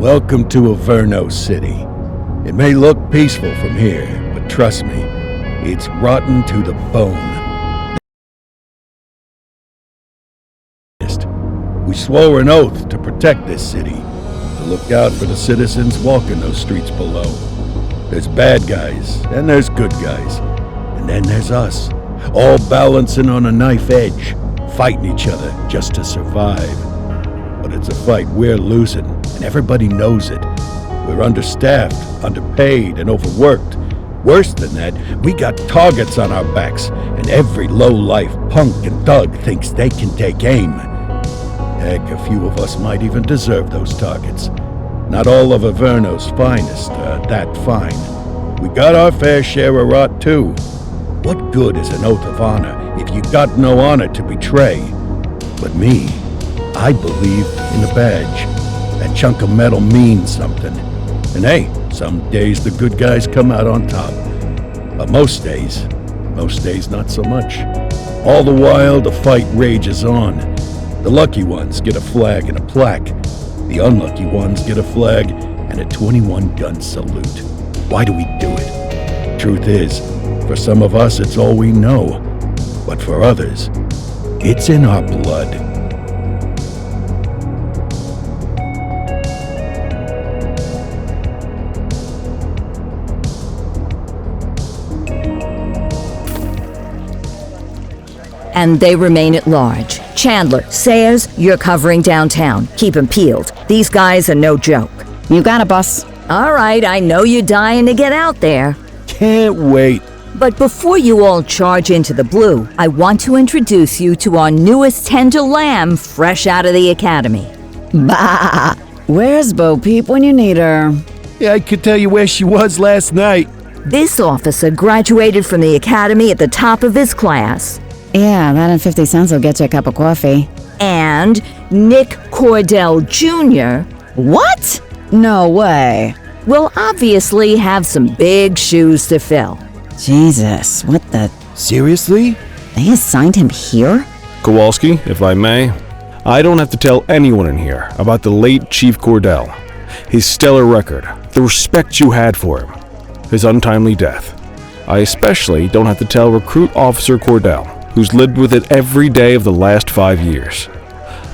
Welcome to Averno City. It may look peaceful from here, but trust me, it's rotten to the bone. We swore an oath to protect this city, to look out for the citizens walking those streets below. There's bad guys, and there's good guys, and then there's us, all balancing on a knife edge, fighting each other just to survive. But it's a fight we're losing, and everybody knows it. We're understaffed, underpaid, and overworked. Worse than that, we got targets on our backs, and every low-life punk and thug thinks they can take aim. Heck, a few of us might even deserve those targets. Not all of Averno's finest are that fine. We got our fair share of rot, too. What good is an oath of honor if you got no honor to betray? But me, I believe in a badge. That chunk of metal means something. And hey, some days the good guys come out on top. But most days not so much. All the while, the fight rages on. The lucky ones get a flag and a plaque. The unlucky ones get a flag and a 21-gun salute. Why do we do it? Truth is, for some of us it's all we know. But for others, it's in our blood. And they remain at large. Chandler, Sayers, you're covering downtown. Keep 'em peeled. These guys are no joke. You got it, boss. All right, I know you're dying to get out there. Can't wait. But before you all charge into the blue, I want to introduce you to our newest tender lamb fresh out of the academy. Bah! Where's Bo Peep when you need her? Yeah, I could tell you where she was last night. This officer graduated from the academy at the top of his class. Yeah, that and 50 cents will get you a cup of coffee. And Nick Cordell Jr. What? No way. will obviously have some big shoes to fill. Jesus, what the... Seriously? They assigned him here? Kowalski, if I may, I don't have to tell anyone in here about the late Chief Cordell, his stellar record, the respect you had for him, his untimely death. I especially don't have to tell Recruit Officer Cordell, who's lived with it every day of the last 5 years.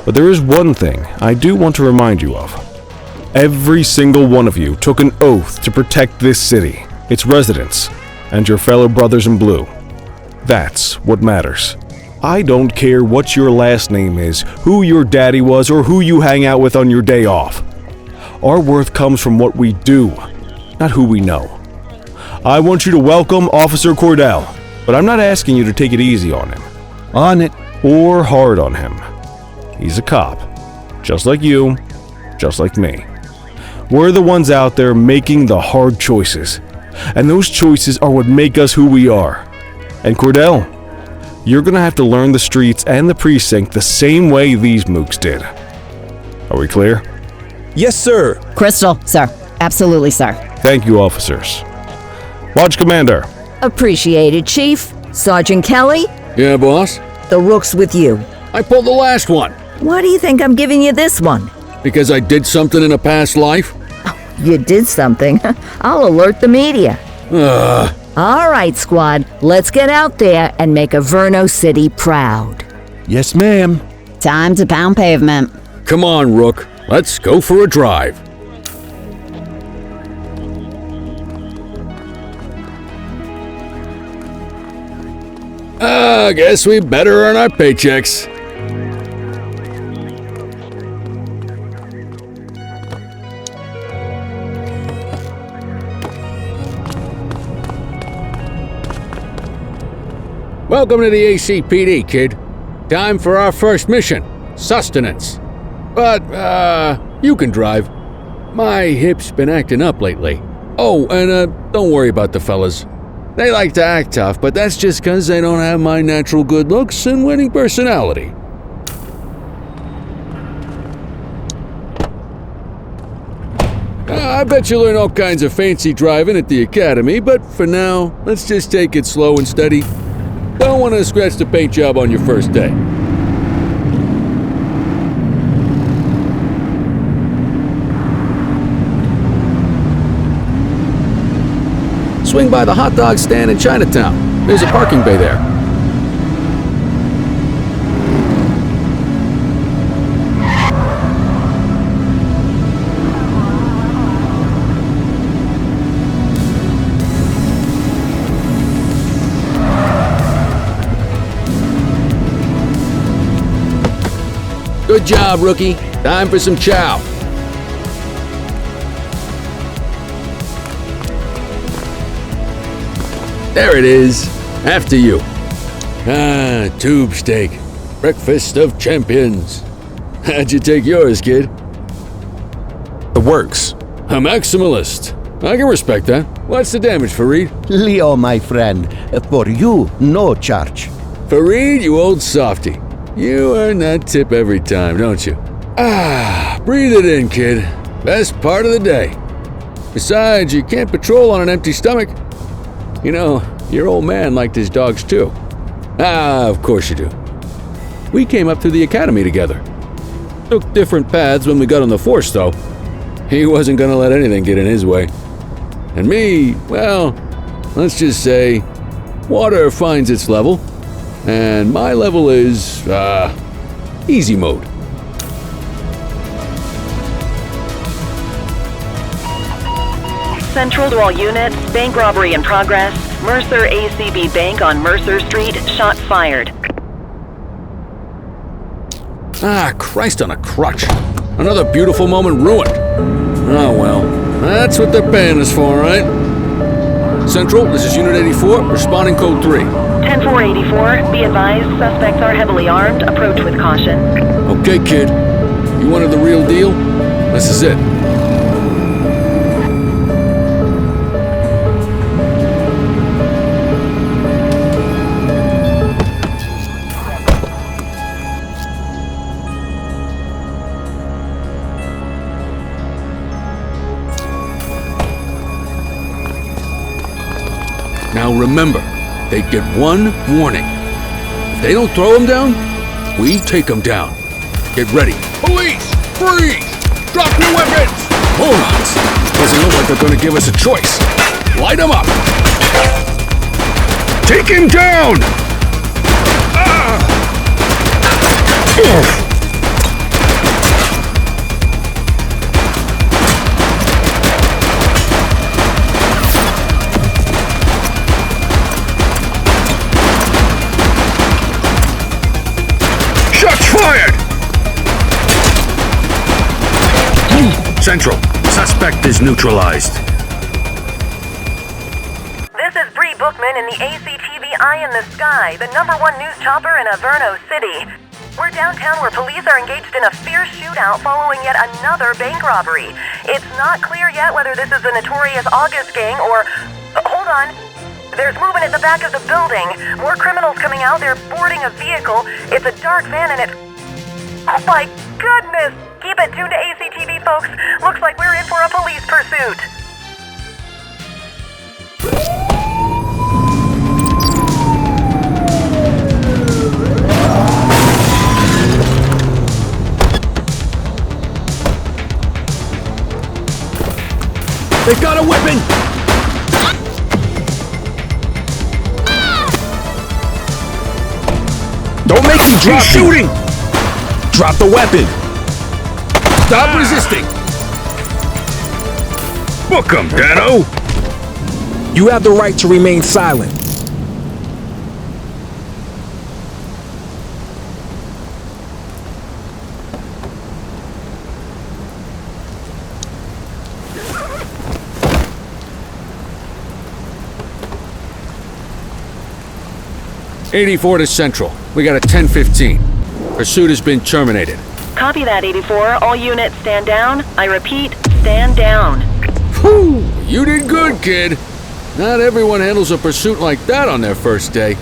But there is one thing I do want to remind you of. Every single one of you took an oath to protect this city, its residents, and your fellow brothers in blue. That's what matters. I don't care what your last name is, who your daddy was, or who you hang out with on your day off. Our worth comes from what we do, not who we know. I want you to welcome Officer Cordell, but I'm not asking you to take it easy on him. On it. Or hard on him. He's a cop, just like you, just like me. We're the ones out there making the hard choices, and those choices are what make us who we are. And Cordell, you're gonna have to learn the streets and the precinct the same way these mooks did. Are we clear? Yes, sir. Crystal, sir. Absolutely, sir. Thank you, officers. Lodge Commander. Appreciated, Chief. Sergeant Kelly, Yeah, boss? the rook's with you. I pulled the last one. Why do you think I'm giving you this one? Because I did something in a past life? You did something. I'll alert the media. All right, squad. Let's get out there and make Averno City proud. Yes, ma'am. Time to pound pavement. Come on, Rook. Let's go for a drive. I guess we better earn our paychecks. Welcome to the ACPD, kid. Time for our first mission, sustenance. But, you can drive. My hip's been acting up lately. Oh, and, don't worry about the fellas. They like to act tough, but that's just 'cause they don't have my natural good looks and winning personality. I bet you'll learn all kinds of fancy driving at the academy, but for now, let's just take it slow and steady. Don't want to scratch the paint job on your first day. swing by the hot dog stand in Chinatown. There's a parking bay there. Good job, rookie. Time for some chow. There it is. After you. Ah, tube steak. Breakfast of champions. How'd you take yours, kid? The works. A maximalist. I can respect that. What's the damage, Fareed? Leo, my friend, for you, no charge. Fareed, you old softy. You earn that tip every time, don't you? Ah, breathe it in, kid. Best part of the day. Besides, you can't patrol on an empty stomach. You know, your old man liked his dogs too. Ah, of course you do. We came up through the academy together. Took different paths when we got on the force, though. He wasn't gonna let anything get in his way. And me, well, let's just say, water finds its level. And my level is, easy mode. Central to all units, bank robbery in progress. Mercer ACB Bank on Mercer Street, shots fired. Ah, Christ on a crutch. Another beautiful moment ruined. Oh well, that's what they're paying us for, right? Central, this is Unit 84, responding code 3. 10-484, be advised, suspects are heavily armed, approach with caution. Okay, kid. You wanted the real deal? This is it. Now remember, they get one warning. If they don't throw them down, we take them down. Get ready. Police! Freeze! Drop your weapons! Morons! Doesn't look like they're gonna give us a choice. Light them up! Take him down! Shots fired! Central, suspect is neutralized. This is Bree Bookman in the ACTV Eye in the Sky, the #1 news chopper in Averno City. We're downtown where police are engaged in a fierce shootout following yet another bank robbery. It's not clear yet whether this is the notorious August gang or... hold on. There's movement at the back of the building. More criminals coming out. They're boarding a vehicle. It's a dark van and it's... oh my goodness! Keep it tuned to ACTV, folks. Looks like we're in for a police pursuit. They've got a weapon! Don't make him drop. He's shooting! Drop the weapon. Stop resisting! Book 'em, Dano! You have the right to remain silent. '84 to Central. We got a 10:15. Pursuit has been terminated. Copy that, 84. All units stand down. I repeat, stand down. Whew! You did good, kid. Not everyone handles a pursuit like that on their first day.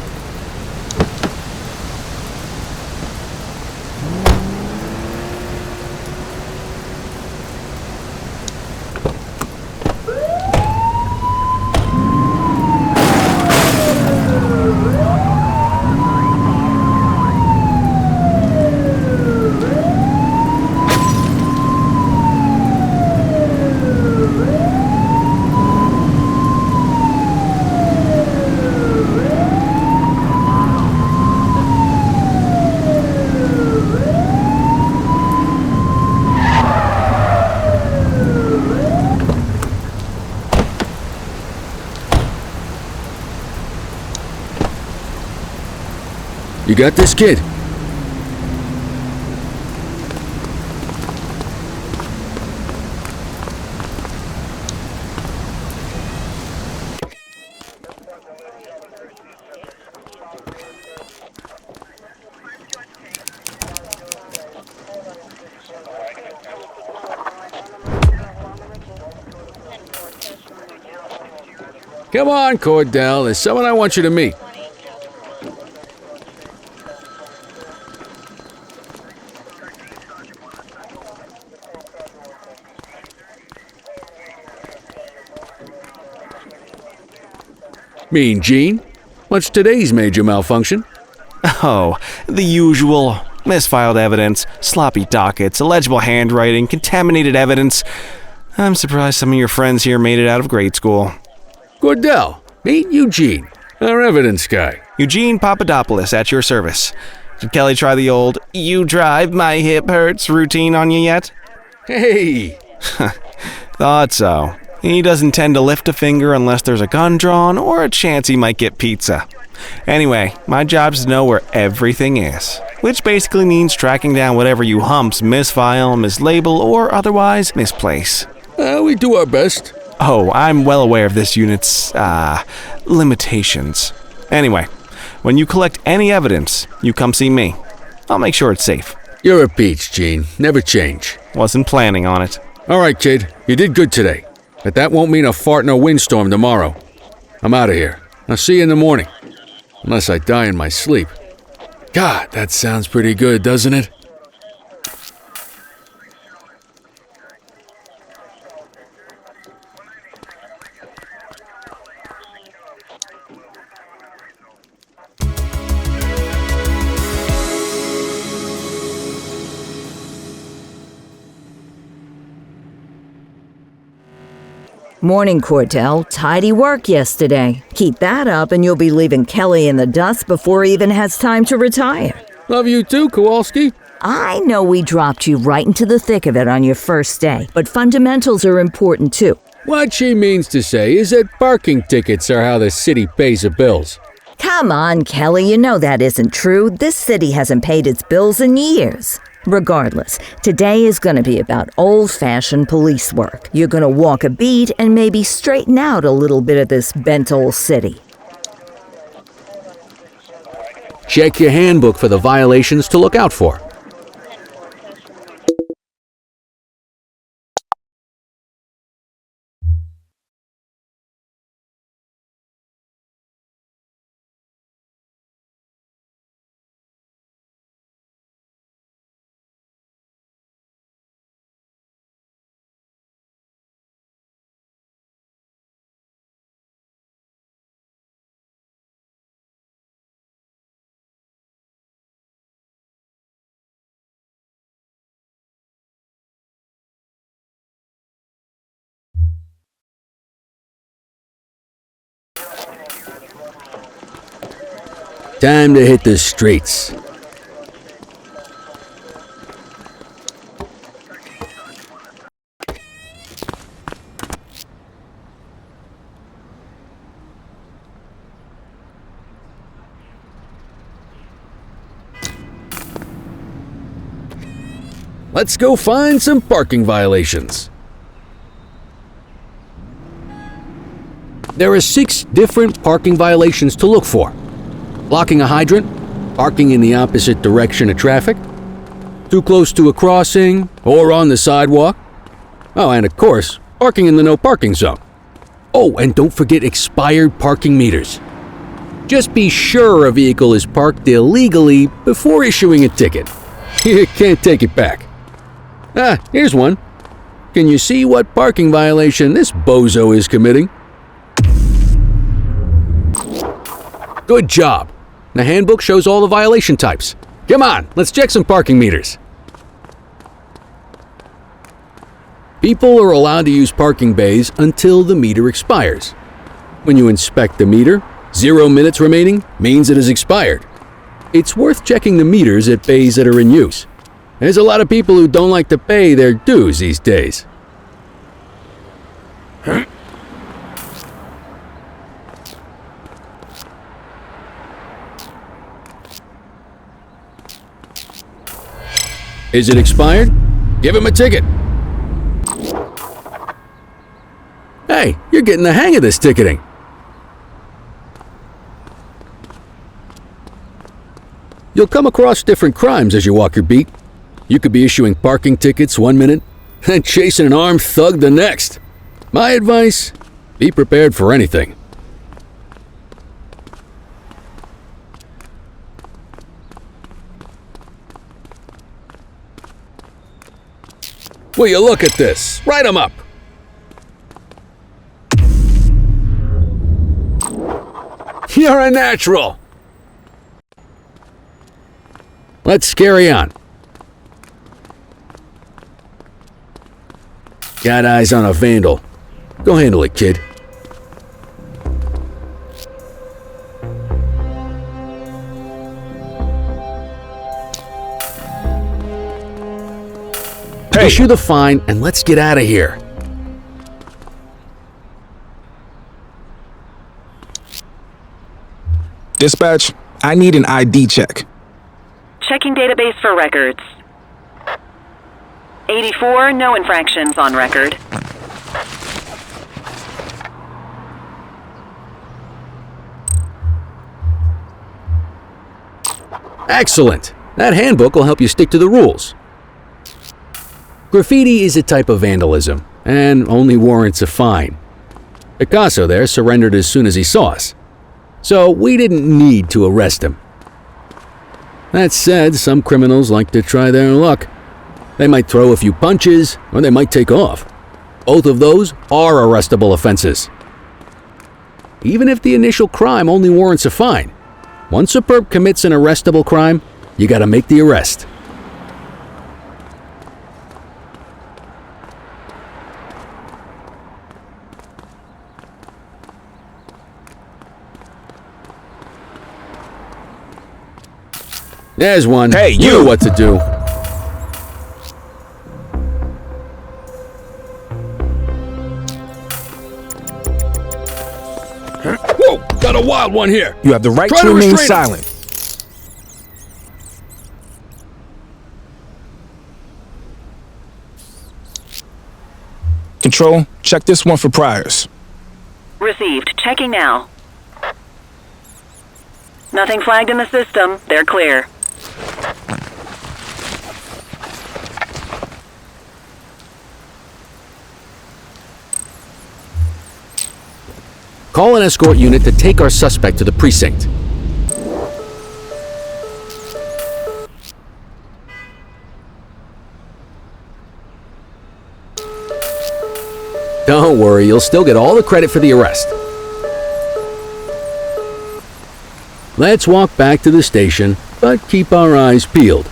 You got this, kid? Come on, Cordell. There's someone I want you to meet. Mean Gene? What's today's major malfunction? Oh, the usual. Misfiled evidence, sloppy dockets, illegible handwriting, contaminated evidence. I'm surprised some of your friends here made it out of grade school. Cordell, meet Eugene, our evidence guy. Eugene Papadopoulos at your service. Did Kelly try the old, "you drive, my hip hurts" routine on you yet? Hey! Thought so. He doesn't tend to lift a finger unless there's a gun drawn or a chance he might get pizza. Anyway, my job's to know where everything is, which basically means tracking down whatever you humps misfile, mislabel, or otherwise misplace. We do our best. Oh, I'm well aware of this unit's, limitations. Anyway, when you collect any evidence, you come see me. I'll make sure it's safe. You're a peach, Gene. Never change. Wasn't planning on it. All right, kid. You did good today. But that won't mean a fart in a windstorm tomorrow. I'm out of here. I'll see you in the morning. Unless I die in my sleep. God, that sounds pretty good, doesn't it? Morning, Cordell. Tidy work yesterday. Keep that up and you'll be leaving Kelly in the dust before he even has time to retire. Love you too, Kowalski. I know we dropped you right into the thick of it on your first day, but fundamentals are important too. What she means to say is that parking tickets are how the city pays the bills. Come on, Kelly, you know that isn't true. This city hasn't paid its bills in years. Regardless, today is going to be about old-fashioned police work. You're going to walk a beat and maybe straighten out a little bit of this bent old city. Check your handbook for the violations to look out for. Time to hit the streets. Let's go find some parking violations. There are 6 different parking violations to look for. Blocking a hydrant, parking in the opposite direction of traffic, too close to a crossing or on the sidewalk. Oh, and of course, parking in the no parking zone. Oh, and don't forget expired parking meters. Just be sure a vehicle is parked illegally before issuing a ticket. You can't take it back. Ah, here's one. Can you see what parking violation this bozo is committing? Good job. The handbook shows all the violation types. Come on, let's check some parking meters. People are allowed to use parking bays until the meter expires. When you inspect the meter, 0 minutes remaining means it has expired. It's worth checking the meters at bays that are in use. There's a lot of people who don't like to pay their dues these days. Is it expired? Give him a ticket. Hey, you're getting the hang of this ticketing. You'll come across different crimes as you walk your beat. You could be issuing parking tickets one minute and chasing an armed thug the next. My advice, be prepared for anything. Will you look at this? Write 'em up. You're a natural. Let's carry on. Got eyes on a vandal. Go handle it, kid. Hey, Issue the fine and let's get out of here. dispatch, I need an ID check. Checking database for records. 84, no infractions on record. Excellent. That handbook will help you stick to the rules. Graffiti is a type of vandalism, and only warrants a fine. Picasso there surrendered as soon as he saw us, so we didn't need to arrest him. That said, some criminals like to try their luck. They might throw a few punches, or they might take off. Both of those are arrestable offenses. Even if the initial crime only warrants a fine, once a perp commits an arrestable crime, you gotta make the arrest. There's one. Hey, You you! know what to do. Whoa! Got a wild one here. You have the right Try to to remain restrain him. silent. Control, check this one for priors. Received. Checking now. Nothing flagged in the system. They're clear. Call an escort unit to take our suspect to the precinct. Don't worry, you'll still get all the credit for the arrest. Let's walk back to the station, but keep our eyes peeled.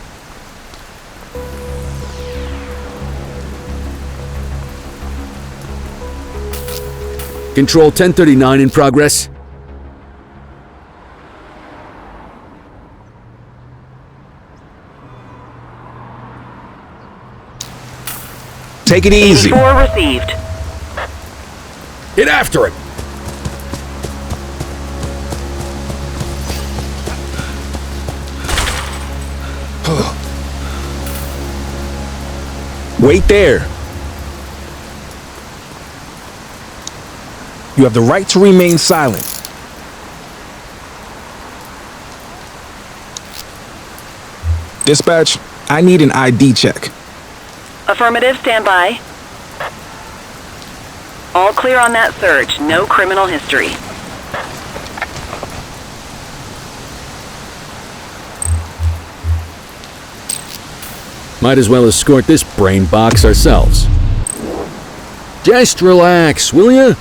Control 1039 in progress. Take it easy. 84 received. Get after him! Wait there. You have the right to remain silent. Dispatch, I need an ID check. Affirmative, stand by. All clear on that search. No criminal history. Might as well escort this brain box ourselves. Just relax, will ya?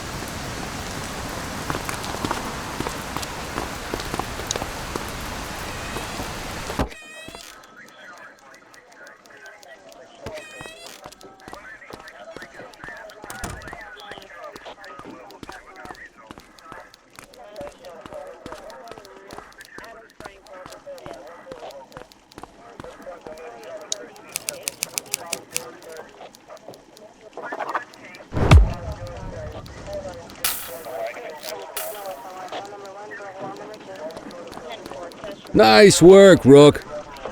Nice work, Rook.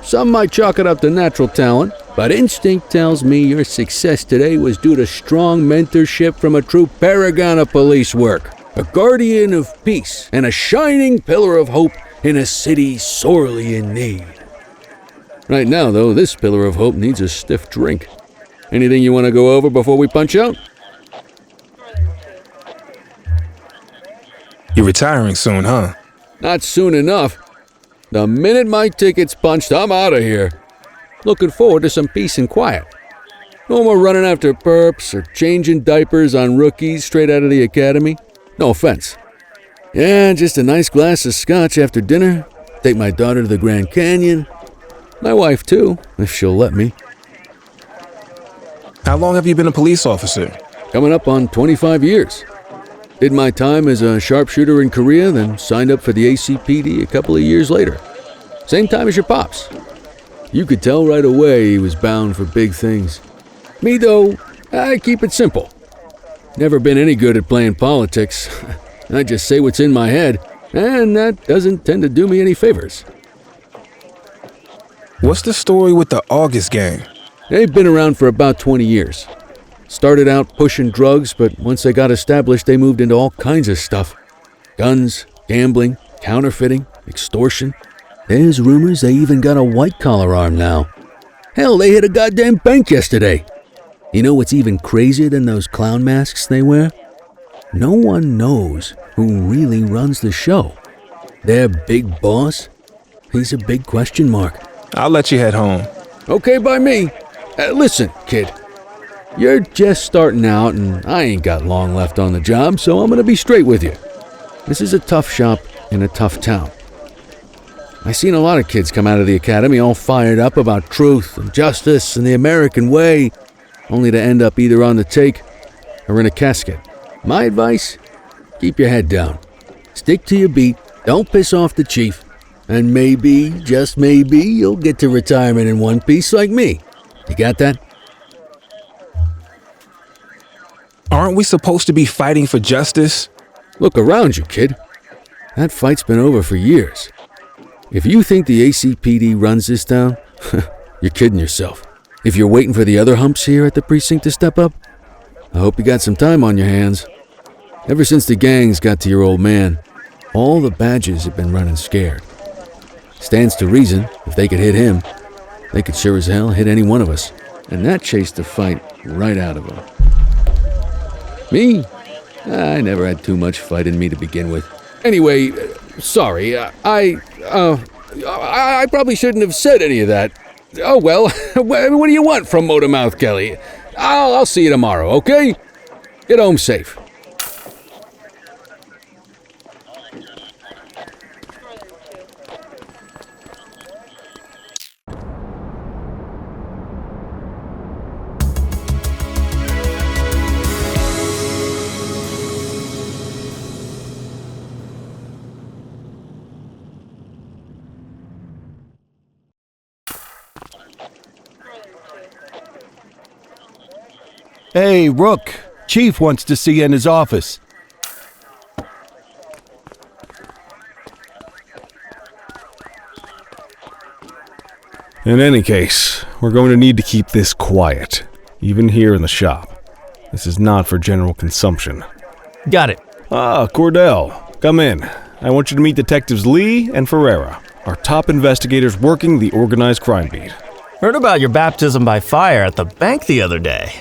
Some might chalk it up to natural talent, but instinct tells me your success today was due to strong mentorship from a true paragon of police work, a guardian of peace, and a shining pillar of hope in a city sorely in need. Right now, though, this pillar of hope needs a stiff drink. Anything you want to go over before we punch out? You're retiring soon, huh? Not soon enough. The minute my ticket's punched, I'm out of here. Looking forward to some peace and quiet. No more running after perps or changing diapers on rookies straight out of the academy. No offense. Yeah, just a nice glass of scotch after dinner. Take my daughter to the Grand Canyon. My wife, too, if she'll let me. How long have you been a police officer? Coming up on 25 years. Did my time as a sharpshooter in Korea, then signed up for the ACPD a couple of years later. Same time as your pops. You could tell right away he was bound for big things. Me, though, I keep it simple. Never been any good at playing politics. I just say what's in my head, and that doesn't tend to do me any favors. What's the story with the August gang? They've been around for about 20 years. Started out pushing drugs, but once they got established, they moved into all kinds of stuff. Guns, gambling, counterfeiting, extortion. There's rumors they even got a white-collar arm now. Hell, they hit a goddamn bank yesterday. You know what's even crazier than those clown masks they wear? No one knows who really runs the show. Their big boss? He's a big question mark. I'll let you head home. Okay by me. Listen, kid. You're just starting out, and I ain't got long left on the job, so I'm gonna be straight with you. This is a tough shop in a tough town. I seen a lot of kids come out of the academy all fired up about truth and justice and the American way, only to end up either on the take or in a casket. My advice? Keep your head down. Stick to your beat, don't piss off the chief, and maybe, just maybe, you'll get to retirement in one piece like me. You got that? Aren't we supposed to be fighting for justice? Look around you, kid. That fight's been over for years. If you think the ACPD runs this town, you're kidding yourself. If you're waiting for the other humps here at the precinct to step up, I hope you got some time on your hands. Ever since the gangs got to your old man, all the badges have been running scared. Stands to reason, if they could hit him, they could sure as hell hit any one of us. And that chased the fight right out of him. Me? I never had too much fight in me to begin with. Anyway, sorry, I probably shouldn't have said any of that. Oh well, what do you want from Motormouth Kelly? I'll see you tomorrow, okay? Get home safe. Hey, Rook. Chief wants to see you in his office. In any case, we're going to need to keep this quiet, even here in the shop. This is not for general consumption. Got it. Ah, Cordell, come in. I want you to meet Detectives Lee and Ferreira, our top investigators working the organized crime beat. Heard about your baptism by fire at the bank the other day.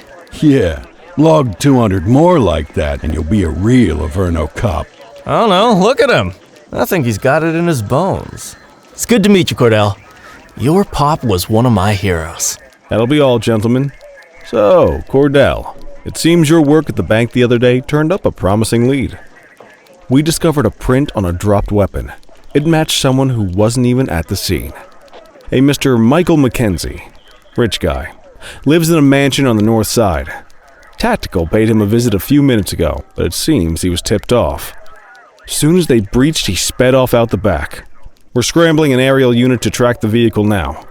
Yeah, log 200 more like that and you'll be a real Averno cop. I don't know, look at him. I think he's got it in his bones. It's good to meet you, Cordell. Your pop was one of my heroes. That'll be all, gentlemen. So, Cordell, it seems your work at the bank the other day turned up a promising lead. We discovered a print on a dropped weapon. It matched someone who wasn't even at the scene. A Mr. Michael Mackenzie, rich guy, lives in a mansion on the north side. Tactical paid him a visit a few minutes ago, but it seems he was tipped off. Soon as they breached, he sped off out the back. We're scrambling an aerial unit to track the vehicle now.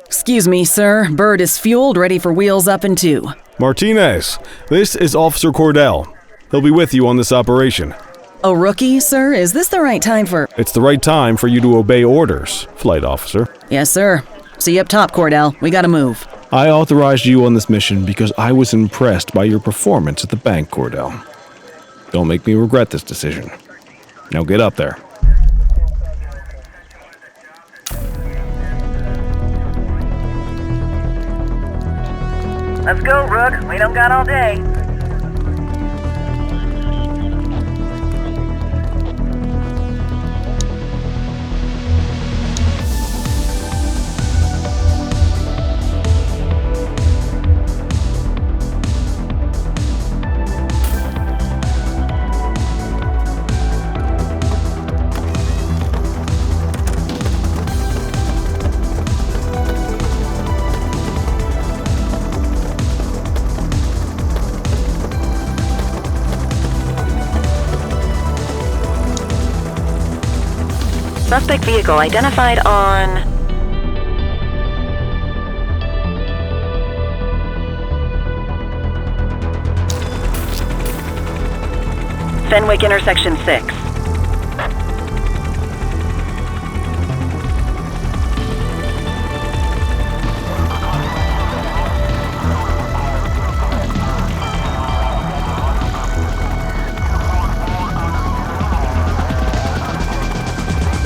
Excuse me, sir. Bird is fueled, ready for wheels up in 2. Martinez, this is Officer Cordell. He'll be with you on this operation. A rookie, sir? Is this the right time for... It's the right time for you to obey orders, flight officer. Yes, sir. See you up top, Cordell. We gotta move. I authorized you on this mission because I was impressed by your performance at the bank, Cordell. Don't make me regret this decision. Now get up there. Let's go, Rook. We don't got all day. Suspect vehicle identified on... Fenwick intersection 6.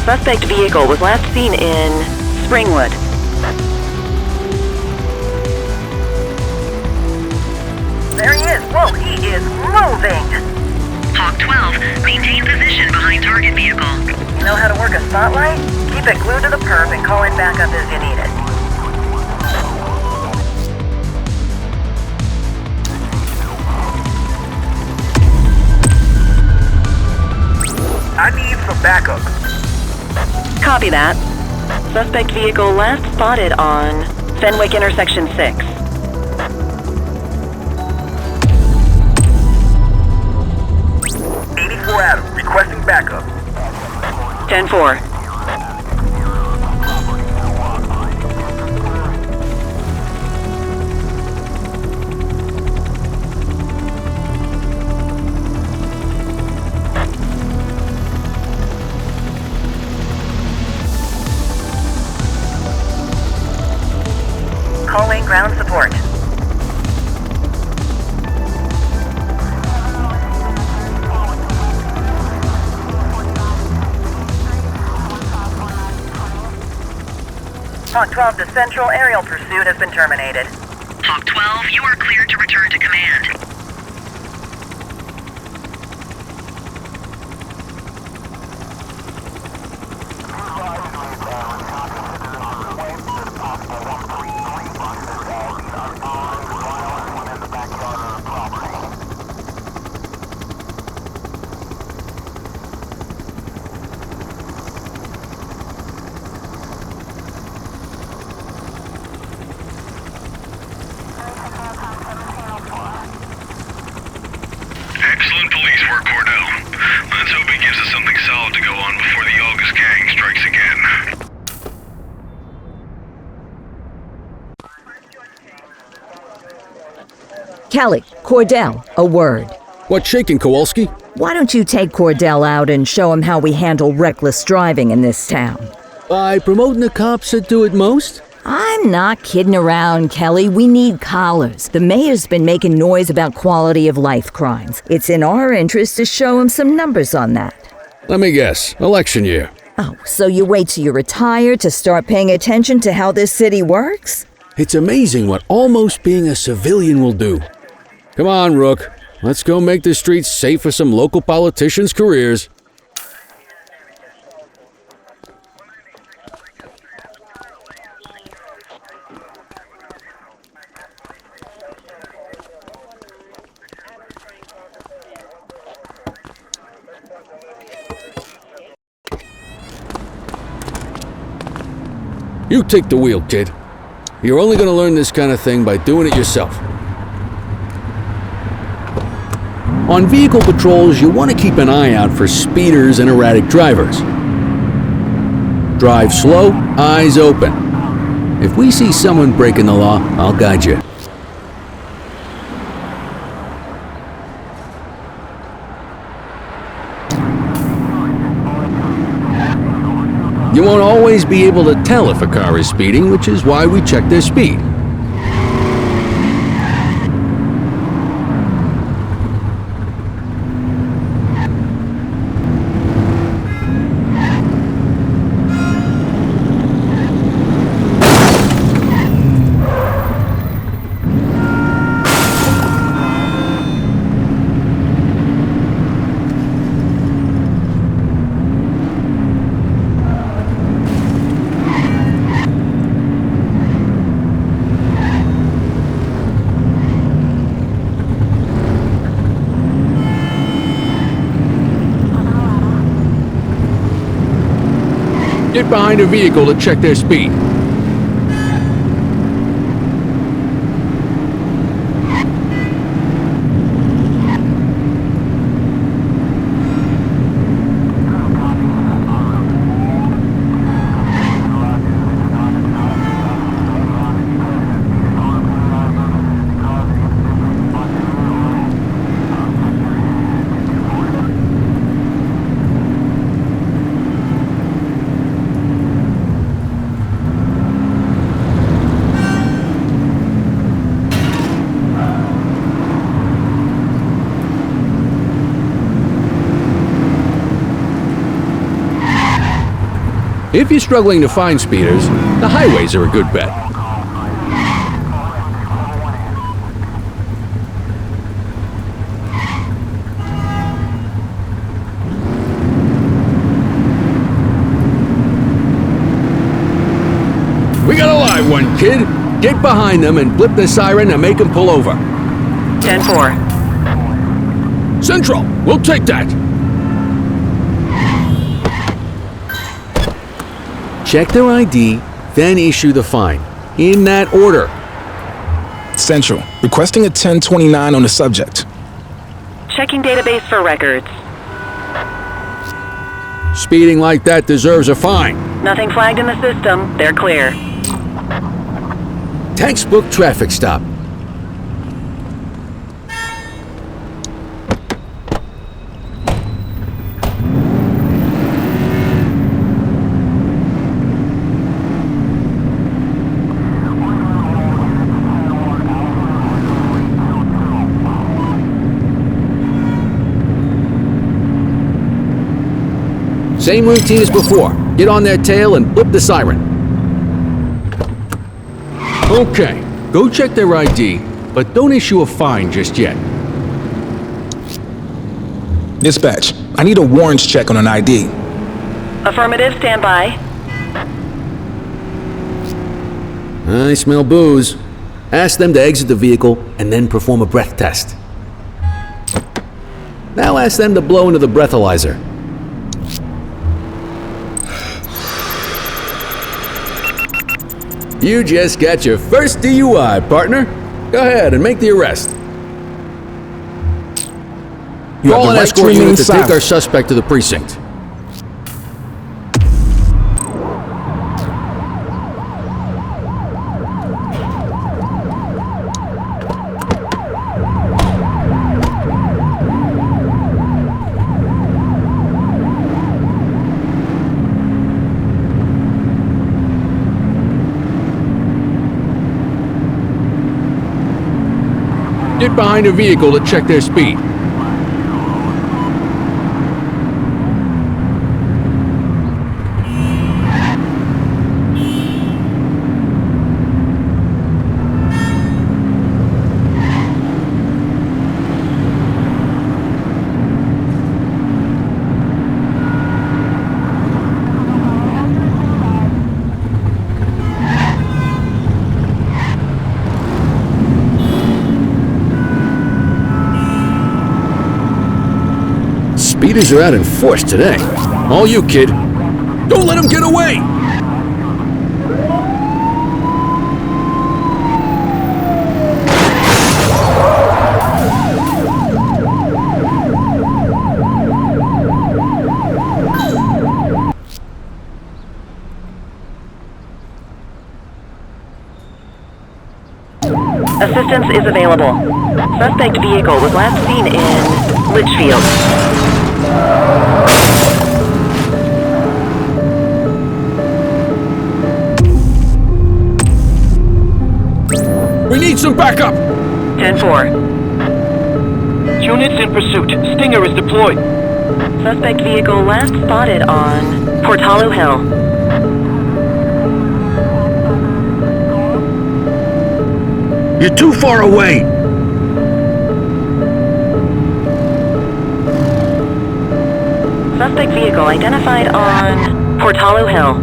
Suspect vehicle was last seen in Springwood. There he is. Whoa, he is moving. Hawk 12, maintain position behind target vehicle. You know how to work a spotlight? Keep it glued to the perp and call in backup as you need it. I need some backup. Copy that. Suspect vehicle last spotted on Fenwick intersection 6. Adam, requesting backup. 10-4. Calling ground support. Hawk 12 to Central, aerial pursuit has been terminated. Hawk 12, you are cleared to return to command. Excellent police work, Cordell. Let's hope it gives us something solid to go on before the August gang strikes again. Kelly, Cordell, a word. What's shaking, Kowalski? Why don't you take Cordell out and show him how we handle reckless driving in this town? By promoting the cops that do it most? I'm not kidding around, Kelly. We need collars. The mayor's been making noise about quality of life crimes. It's in our interest to show him some numbers on that. Let me guess. Election year. Oh, so you wait till you retire to start paying attention to how this city works? It's amazing what almost being a civilian will do. Come on, Rook. Let's go make the streets safe for some local politicians' careers. You take the wheel, kid. You're only going to learn this kind of thing by doing it yourself. On vehicle patrols, you want to keep an eye out for speeders and erratic drivers. Drive slow, eyes open. If we see someone breaking the law, I'll guide you. You won't always be able to tell if a car is speeding, which is why we check their speed. Get behind a vehicle to check their speed. If you're struggling to find speeders, the highways are a good bet. We got a live one, kid. Get behind them and blip the siren and make them pull over. 10-4. Central, we'll take that. Check their ID, then issue the fine. In that order. Central, requesting a 1029 on the subject. Checking database for records. Speeding like that deserves a fine. Nothing flagged in the system. They're clear. Textbook traffic stop. Same routine as before. Get on their tail and blip the siren. Okay, go check their ID, but don't issue a fine just yet. Dispatch, I need a warrants check on an ID. Affirmative, stand by. I smell booze. Ask them to exit the vehicle and then perform a breath test. Now ask them to blow into the breathalyzer. You just got your first DUI, partner. Go ahead and make the arrest. You Call have an the right to escort remain unit to take silent. our suspect to the precinct. Get behind a vehicle to check their speed. Speeders are out in force today. All you, kid. Don't let them get away! Assistance is available. Suspect vehicle was last seen in Litchfield. need some backup! 10-4. Units in pursuit. Stinger is deployed. Suspect vehicle last spotted on Walkthough Hill. You're too far away. Suspect vehicle identified on Walkthough Hill.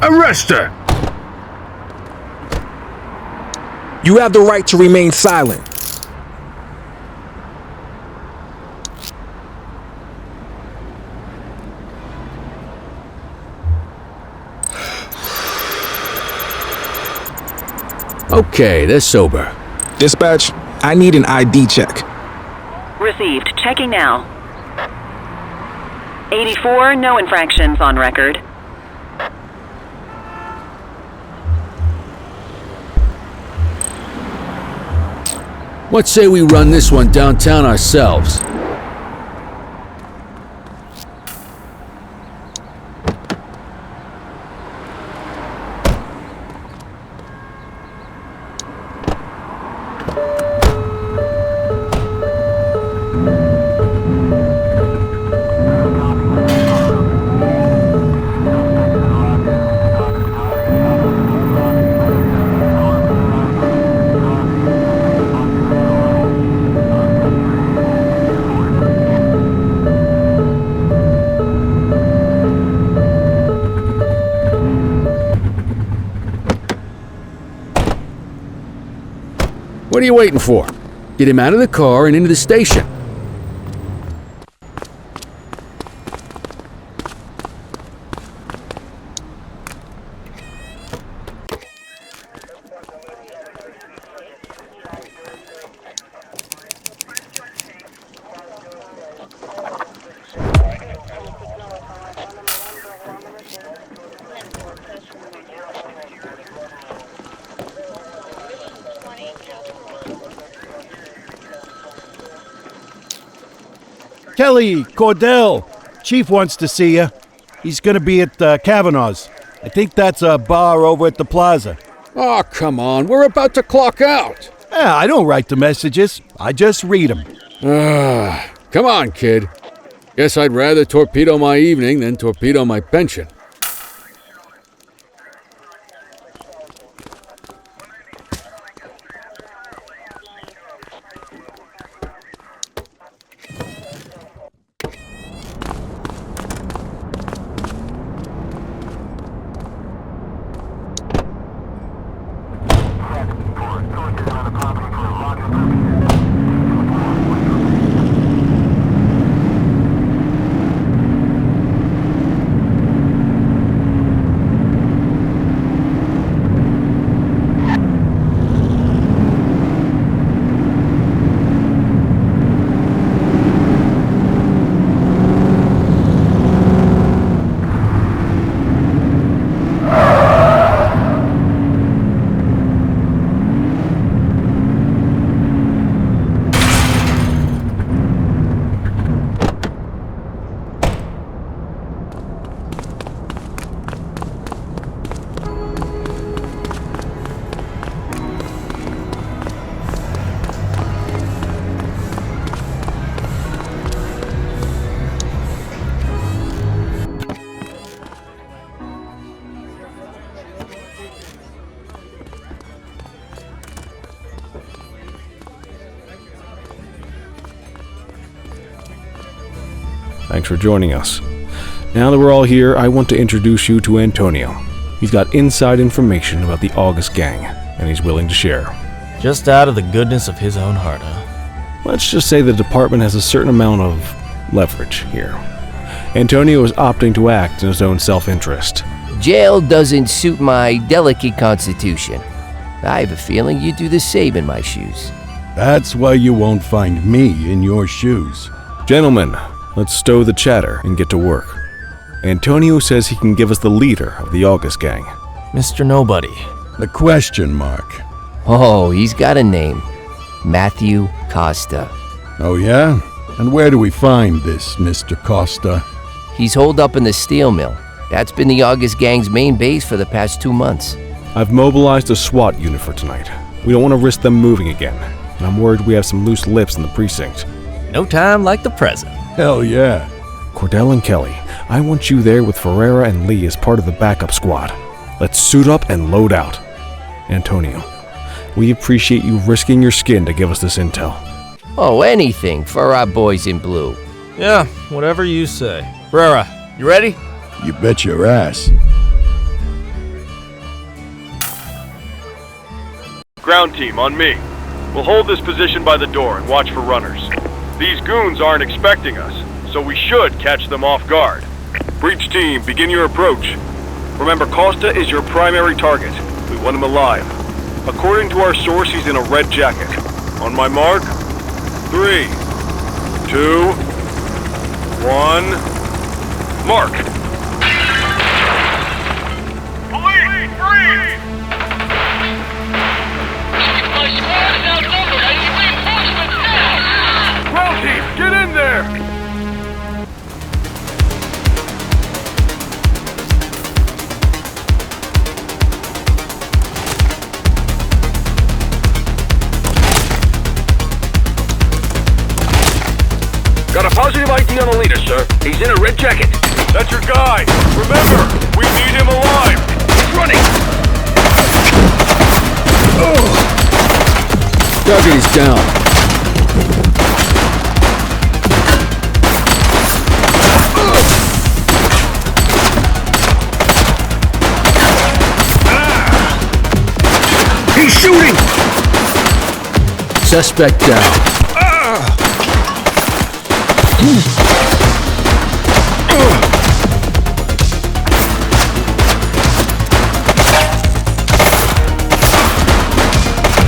Arrest her! You have the right to remain silent. Okay, they're sober. Dispatch, I need an ID check. Received. Checking now. 84, no infractions on record. What say we run this one downtown ourselves? What are you waiting for? Get him out of the car and into the station. Kelly, Cordell, Chief wants to see you. He's gonna be at Kavanaugh's. I think that's a bar over at the plaza. Oh, come on, we're about to clock out. Yeah, I don't write the messages. I just read them. Come on, kid. Guess I'd rather torpedo my evening than torpedo my pension. Thanks for joining us. Now that we're all here, I want to introduce you to Antonio. He's got inside information about the August gang, and he's willing to share. Just out of the goodness of his own heart, huh? Let's just say the department has a certain amount of leverage here. Antonio is opting to act in his own self-interest. Jail doesn't suit my delicate constitution. I have a feeling you'd do the same in my shoes. That's why you won't find me in your shoes. Gentlemen, let's stow the chatter and get to work. Antonio says he can give us the leader of the August gang. Mr. Nobody. The question mark. Oh, he's got a name. Matthew Costa. Oh, yeah? And where do we find this Mr. Costa? He's holed up in the steel mill. That's been the August Gang's main base for the past 2 months. I've mobilized a SWAT unit for tonight. We don't want to risk them moving again. And I'm worried we have some loose lips in the precinct. No time like the present. Hell yeah. Cordell and Kelly, I want you there with Ferreira and Lee as part of the backup squad. Let's suit up and load out. Antonio, we appreciate you risking your skin to give us this intel. Oh, anything for our boys in blue. Yeah, whatever you say. Ferreira, you ready? You bet your ass. Ground team, on me. We'll hold this position by the door and watch for runners. These goons aren't expecting us, so we should catch them off guard. Breach team, begin your approach. Remember, Costa is your primary target. We want him alive. According to our source, he's in a red jacket. On my mark, 3, 2, 1, mark! Police, freeze! My squad is outnumbered. I need reinforcements now! Ground team, get in there! Got a positive ID on the leader, sir. He's in a red jacket. That's your guy. Remember, we need him alive. He's running. Dougie's down. He's shooting. Suspect down.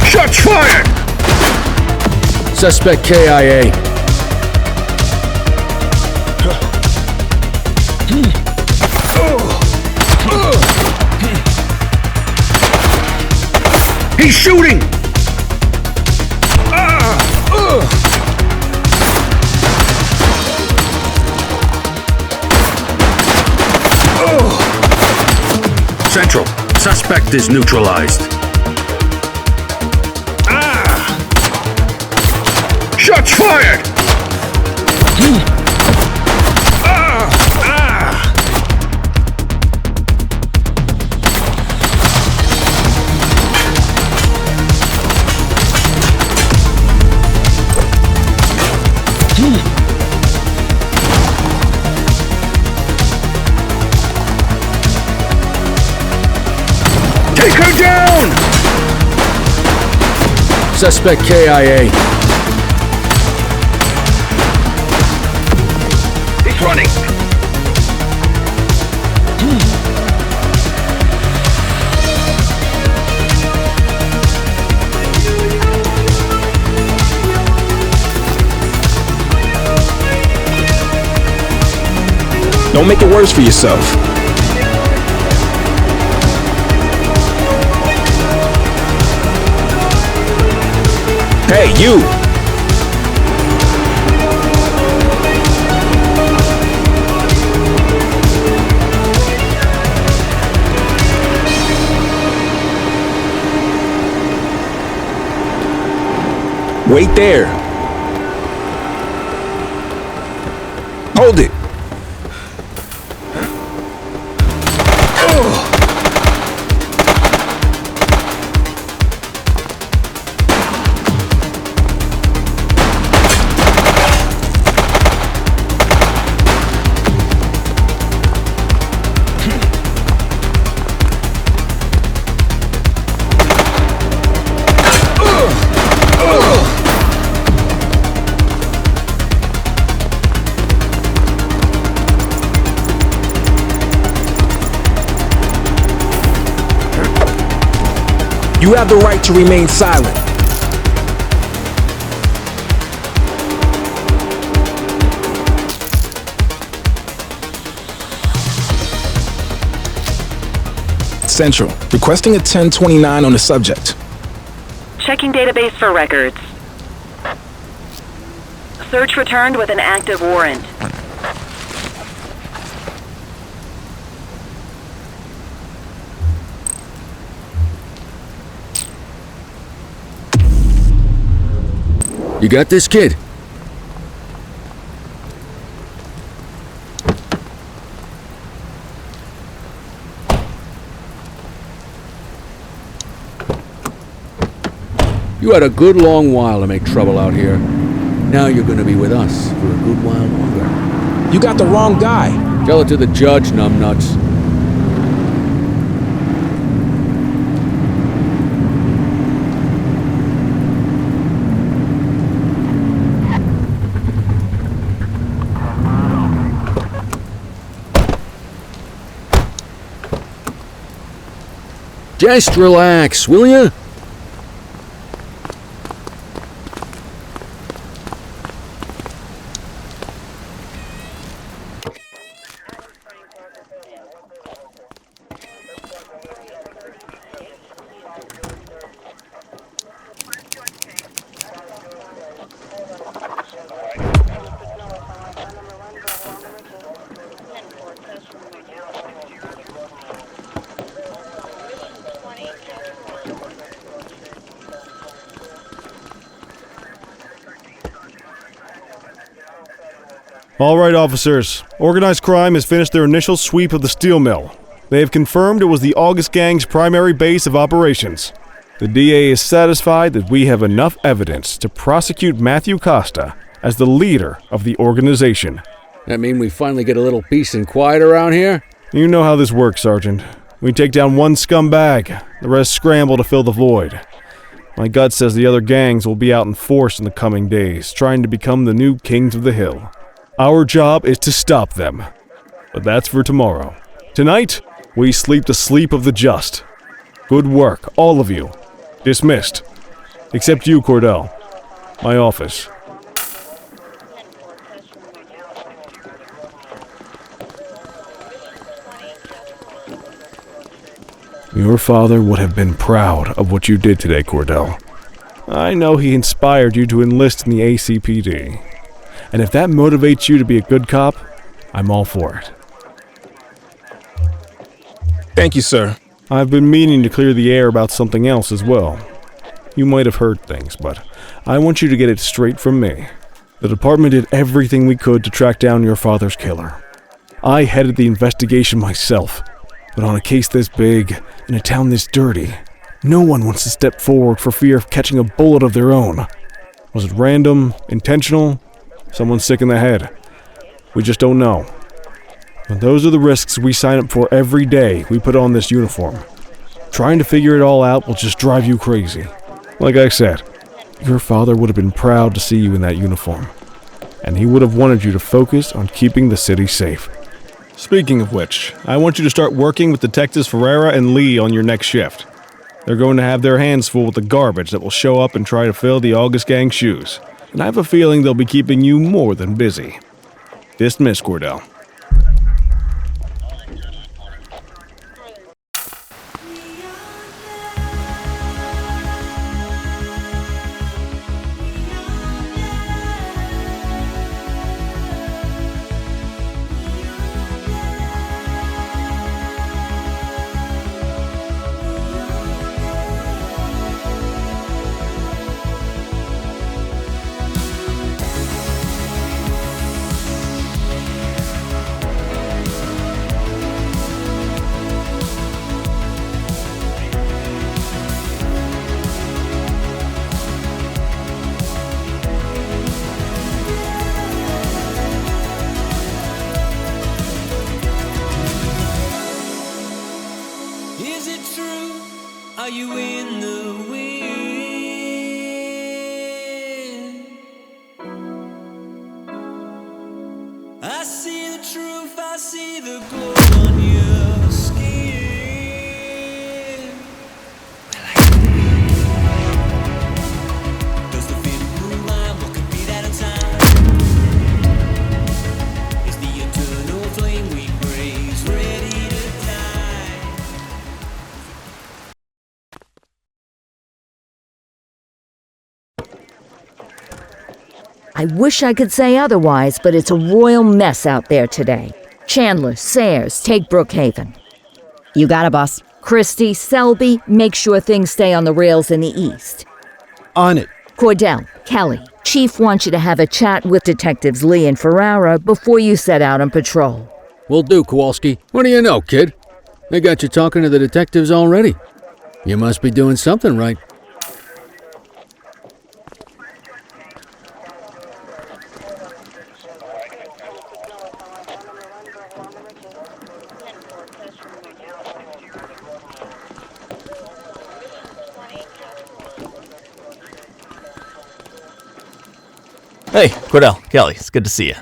Shots fired! Suspect KIA. He's shooting! Central, suspect is neutralized. Shots fired! Take her down! Suspect KIA. He's running! Don't make it worse for yourself. Hey, you! Wait there. Hold it. You have the right to remain silent. Central, requesting a 1029 on the subject. Checking database for records. Search returned with an active warrant. You got this, kid? You had a good long while to make trouble out here. Now you're gonna be with us for a good while longer. You got the wrong guy. Tell it to the judge, numbnuts. Just relax, will ya? All right, officers. Organized crime has finished their initial sweep of the steel mill. They have confirmed it was the August Gang's primary base of operations. The DA is satisfied that we have enough evidence to prosecute Matthew Costa as the leader of the organization. That mean we finally get a little peace and quiet around here? You know how this works, Sergeant. We take down one scumbag, the rest scramble to fill the void. My gut says the other gangs will be out in force in the coming days, trying to become the new kings of the hill. Our job is to stop them. But that's for tomorrow. Tonight, we sleep the sleep of the just. Good work, all of you. Dismissed. Except you, Cordell. My office. Your father would have been proud of what you did today, Cordell. I know he inspired you to enlist in the ACPD. And if that motivates you to be a good cop, I'm all for it. Thank you, sir. I've been meaning to clear the air about something else as well. You might have heard things, but I want you to get it straight from me. The department did everything we could to track down your father's killer. I headed the investigation myself, but on a case this big, in a town this dirty, no one wants to step forward for fear of catching a bullet of their own. Was it random, intentional? Someone sick in the head? We just don't know. But those are the risks we sign up for every day we put on this uniform. Trying to figure it all out will just drive you crazy. Like I said, your father would have been proud to see you in that uniform. And he would have wanted you to focus on keeping the city safe. Speaking of which, I want you to start working with Detectives Ferreira and Lee on your next shift. They're going to have their hands full with the garbage that will show up and try to fill the August Gang's shoes. And I have a feeling they'll be keeping you more than busy. Dismiss, Cordell. Are you in the wind? I see the truth, I see the glow on your skin. Does the feeling move on? What could be that in time? Is the eternal flame we praise ready to die? I wish I could say otherwise, but it's a royal mess out there today. Chandler, Sayers, take Brookhaven. You got it, boss. Christie, Selby, make sure things stay on the rails in the east. On it. Cordell, Kelly, Chief wants you to have a chat with Detectives Lee and Ferrara before you set out on patrol. Will do, Kowalski. What do you know, kid? They got you talking to the detectives already. You must be doing something right. Hey, Cordell, Kelly, it's good to see you.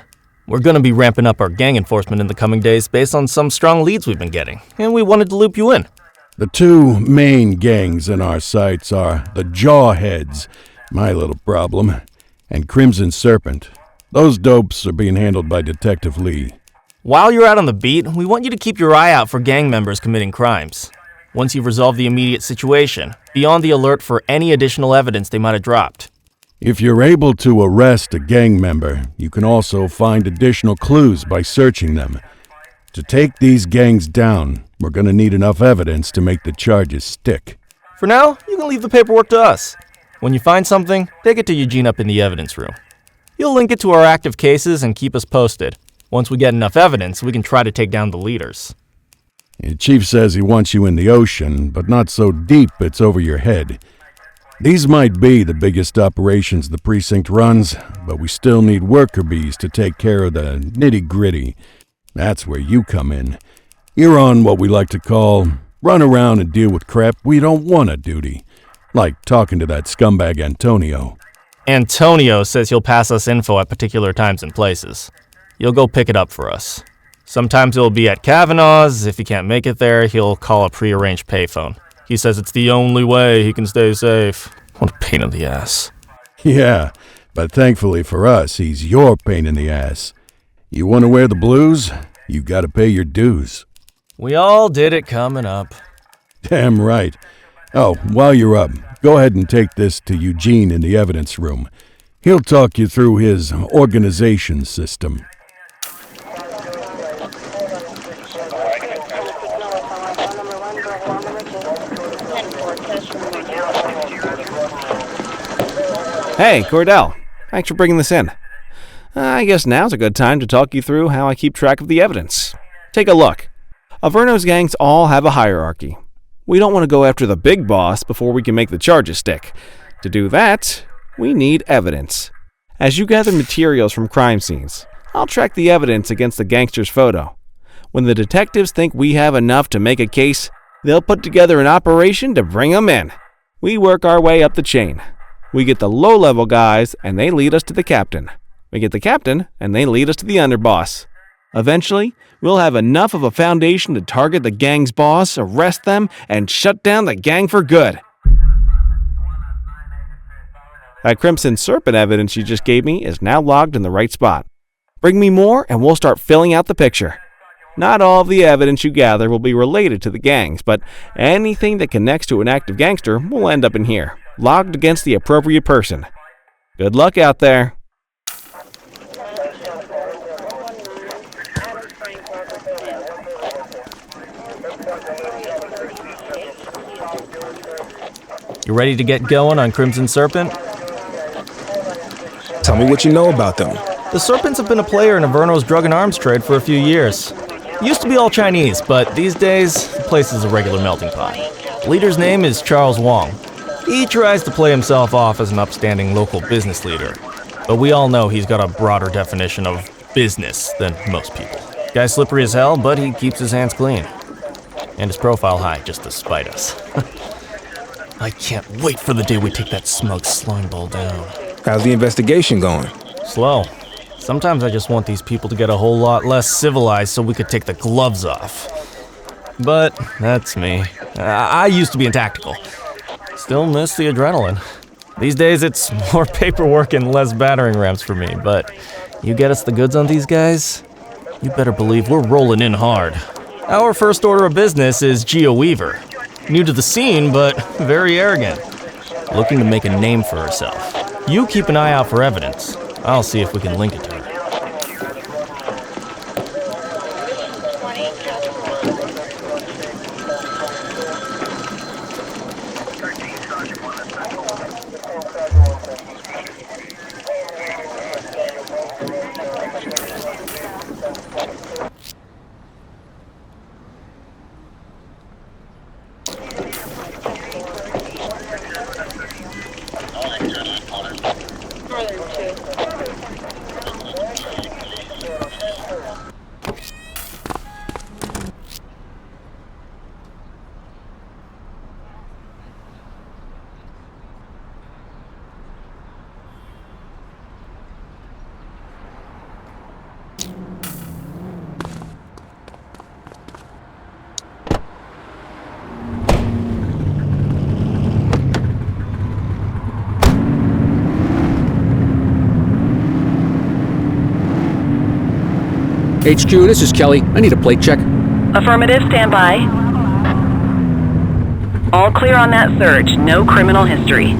We're gonna be ramping up our gang enforcement in the coming days based on some strong leads we've been getting, and we wanted to loop you in. The two main gangs in our sights are the Jawheads, my little problem, and Crimson Serpent. Those dopes are being handled by Detective Lee. While you're out on the beat, we want you to keep your eye out for gang members committing crimes. Once you've resolved the immediate situation, be on the alert for any additional evidence they might have dropped. If you're able to arrest a gang member, you can also find additional clues by searching them. To take these gangs down, we're gonna need enough evidence to make the charges stick. For now, you can leave the paperwork to us. When you find something, take it to Eugene up in the evidence room. You'll link it to our active cases and keep us posted. Once we get enough evidence, we can try to take down the leaders. The chief says he wants you in the ocean, but not so deep it's over your head. These might be the biggest operations the precinct runs, but we still need worker bees to take care of the nitty-gritty. That's where you come in. You're on what we like to call run around and deal with crap we don't want to duty, like talking to that scumbag Antonio. Antonio says he'll pass us info at particular times and places. You'll go pick it up for us. Sometimes it'll be at Kavanaugh's. If he can't make it there, he'll call a prearranged payphone. He says it's the only way he can stay safe. What a pain in the ass. Yeah, but thankfully for us, he's your pain in the ass. You want to wear the blues? You gotta pay your dues. We all did it coming up. Damn right. Oh, while you're up, go ahead and take this to Eugene in the evidence room. He'll talk you through his organization system. Hey, Cordell. Thanks for bringing this in. I guess now's a good time to talk you through how I keep track of the evidence. Take a look. Averno's gangs all have a hierarchy. We don't want to go after the big boss before we can make the charges stick. To do that, we need evidence. As you gather materials from crime scenes, I'll track the evidence against the gangster's photo. When the detectives think we have enough to make a case, they'll put together an operation to bring them in. We work our way up the chain. We get the low-level guys, and they lead us to the captain. We get the captain, and they lead us to the underboss. Eventually, we'll have enough of a foundation to target the gang's boss, arrest them, and shut down the gang for good. That Crimson Serpent evidence you just gave me is now logged in the right spot. Bring me more, and we'll start filling out the picture. Not all of the evidence you gather will be related to the gangs, but anything that connects to an active gangster will end up in here, logged against the appropriate person. Good luck out there. You ready to get going on Crimson Serpent? Tell me what you know about them. The Serpents have been a player in Averno's drug and arms trade for a few years. Used to be all Chinese, but these days, the place is a regular melting pot. The leader's name is Charles Wong. He tries to play himself off as an upstanding local business leader, but we all know he's got a broader definition of business than most people. Guy's slippery as hell, but he keeps his hands clean. And his profile high, just to spite us. I can't wait for the day we take that smug slimeball down. How's the investigation going? Slow. Sometimes I just want these people to get a whole lot less civilized so we could take the gloves off. But that's me. I used to be in tactical. Still miss the adrenaline. These days it's more paperwork and less battering rams for me, but you get us the goods on these guys, you better believe we're rolling in hard. Our first order of business is Gia Weaver. New to the scene, but very arrogant. Looking to make a name for herself. You keep an eye out for evidence. I'll see if we can link it to her. HQ, this is Kelly. I need a plate check. Affirmative, stand by. All clear on that search. No criminal history.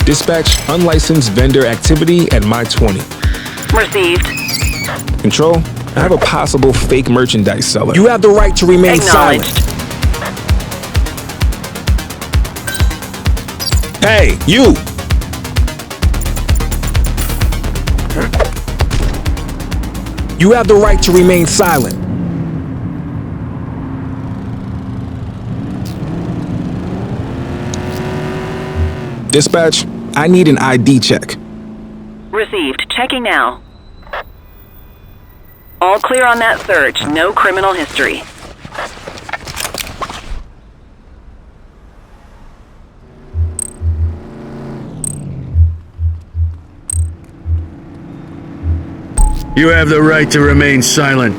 Dispatch unlicensed vendor activity at my 20. Received. Control, I have a possible fake merchandise seller. You have the right to remain silent. Hey, you! You have the right to remain silent. Dispatch, I need an ID check. Received. Checking now. All clear on that search. No criminal history. You have the right to remain silent.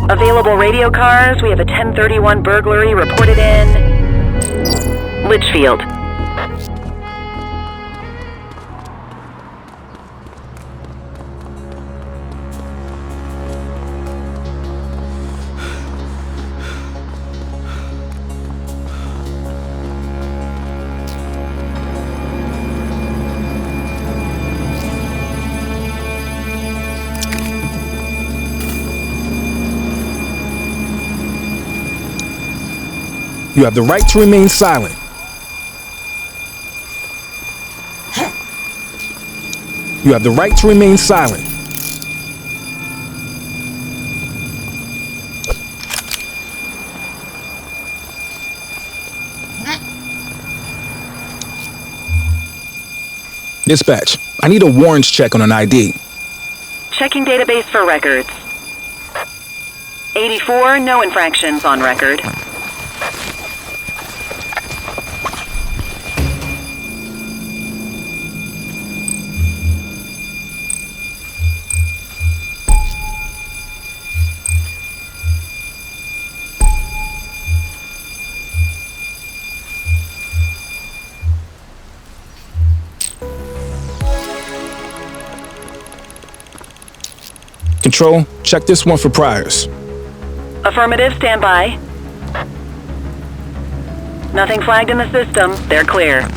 Available radio cars. We have a 1031 burglary reported in. Litchfield. You have the right to remain silent. You have the right to remain silent. Dispatch, I need a warrants check on an ID. Checking database for records. 84, no infractions on record. Control, check this one for priors. Affirmative, stand by. Nothing flagged in the system. They're clear.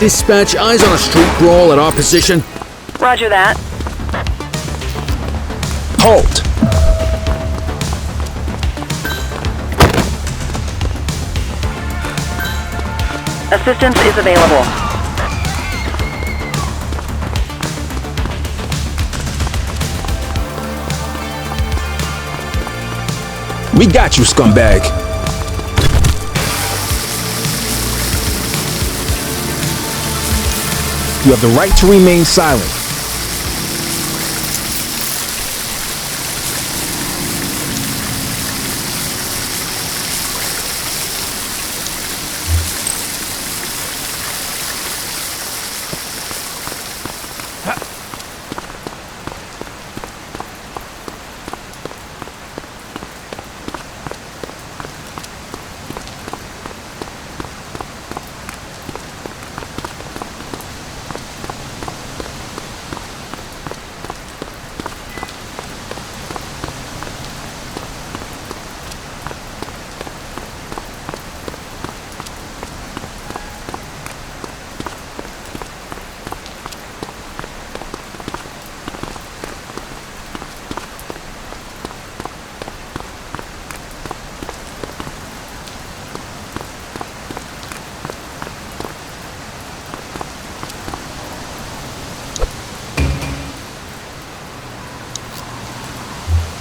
Dispatch, eyes on a street brawl at our position. Roger that. Halt! Assistance is available. We got you, scumbag. You have the right to remain silent.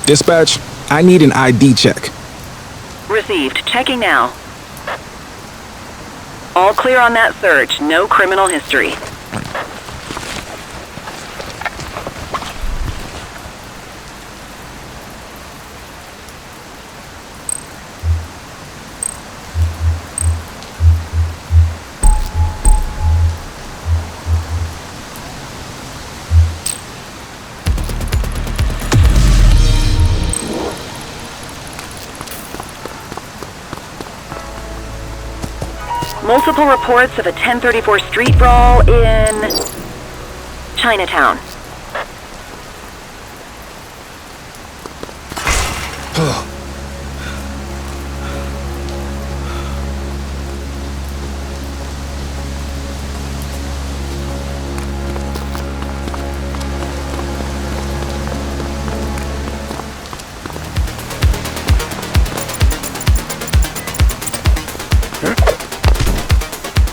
Dispatch, I need an ID check. Received. Checking now. All clear on that search. No criminal history. Multiple reports of a 1034 street brawl in Chinatown.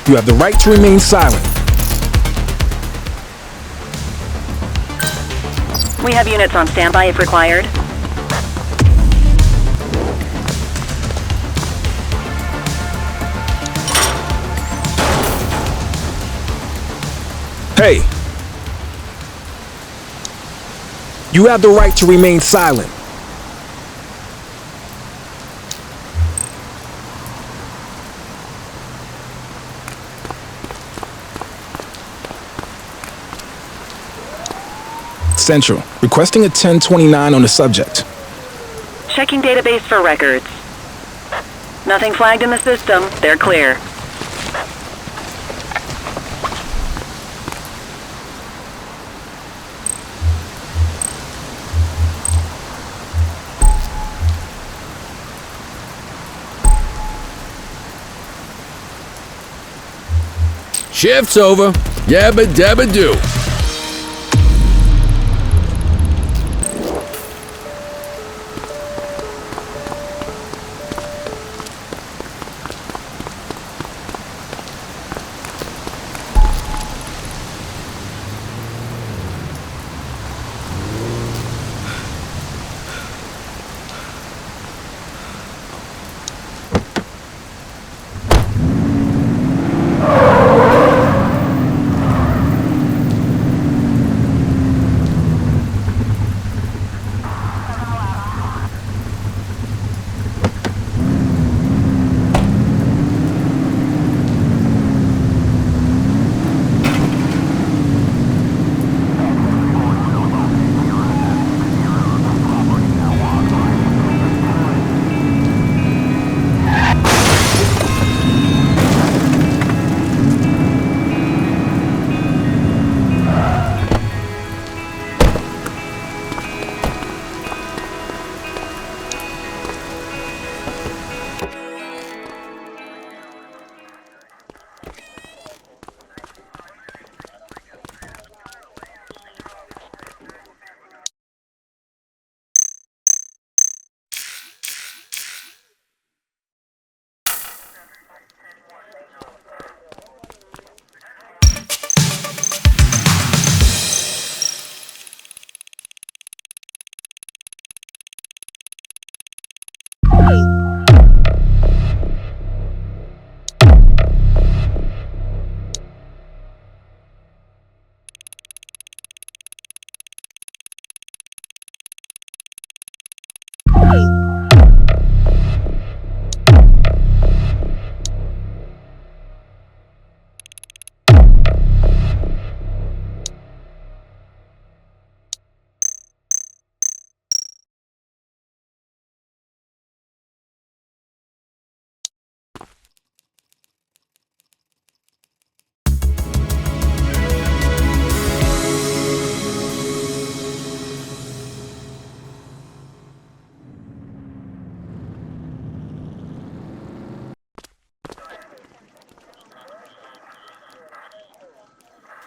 You have the right to remain silent. We have units on standby if required. Hey! You have the right to remain silent. Central, requesting a 1029 on the subject. Checking database for records. Nothing flagged in the system. They're clear. Shift's over. Yabba dabba do.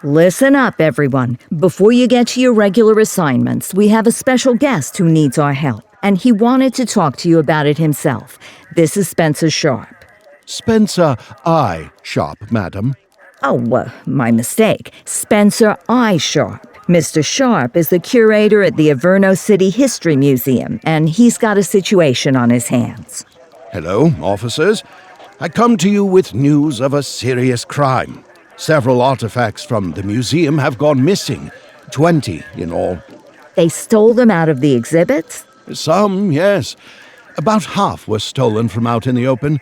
Listen up, everyone. Before you get to your regular assignments, we have a special guest who needs our help, and he wanted to talk to you about it himself. This is Spencer Sharp. Spencer I. Sharp, madam. Oh, my mistake. Spencer I. Sharp. Mr. Sharp is the curator at the Averno City History Museum, and he's got a situation on his hands. Hello, officers. I come to you with news of a serious crime. Several artifacts from the museum have gone missing, 20 in all. They stole them out of the exhibits? Some, yes. About half were stolen from out in the open.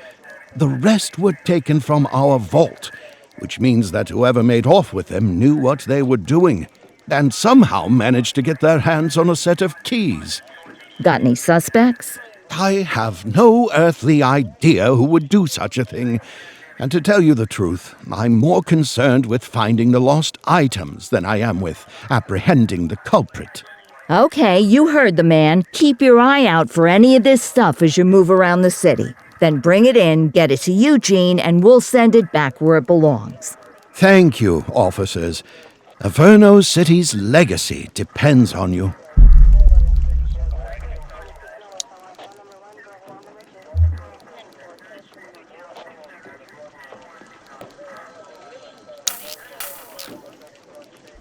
The rest were taken from our vault, which means that whoever made off with them knew what they were doing, and somehow managed to get their hands on a set of keys. Got any suspects? I have no earthly idea who would do such a thing. And to tell you the truth, I'm more concerned with finding the lost items than I am with apprehending the culprit. Okay, you heard the man. Keep your eye out for any of this stuff as you move around the city. Then bring it in, get it to Eugene, and we'll send it back where it belongs. Thank you, officers. Averno City's legacy depends on you.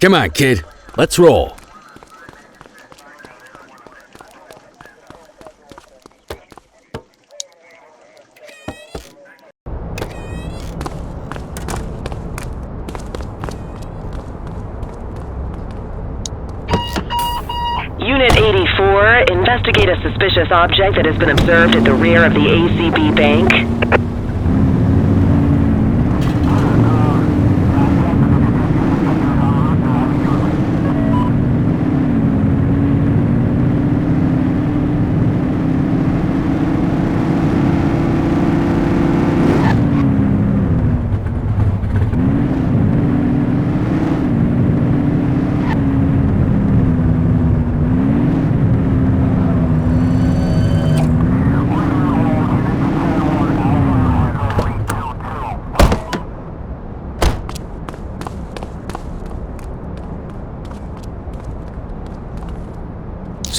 Come on, kid. Let's roll. Unit 84, investigate a suspicious object that has been observed at the rear of the ACB Bank.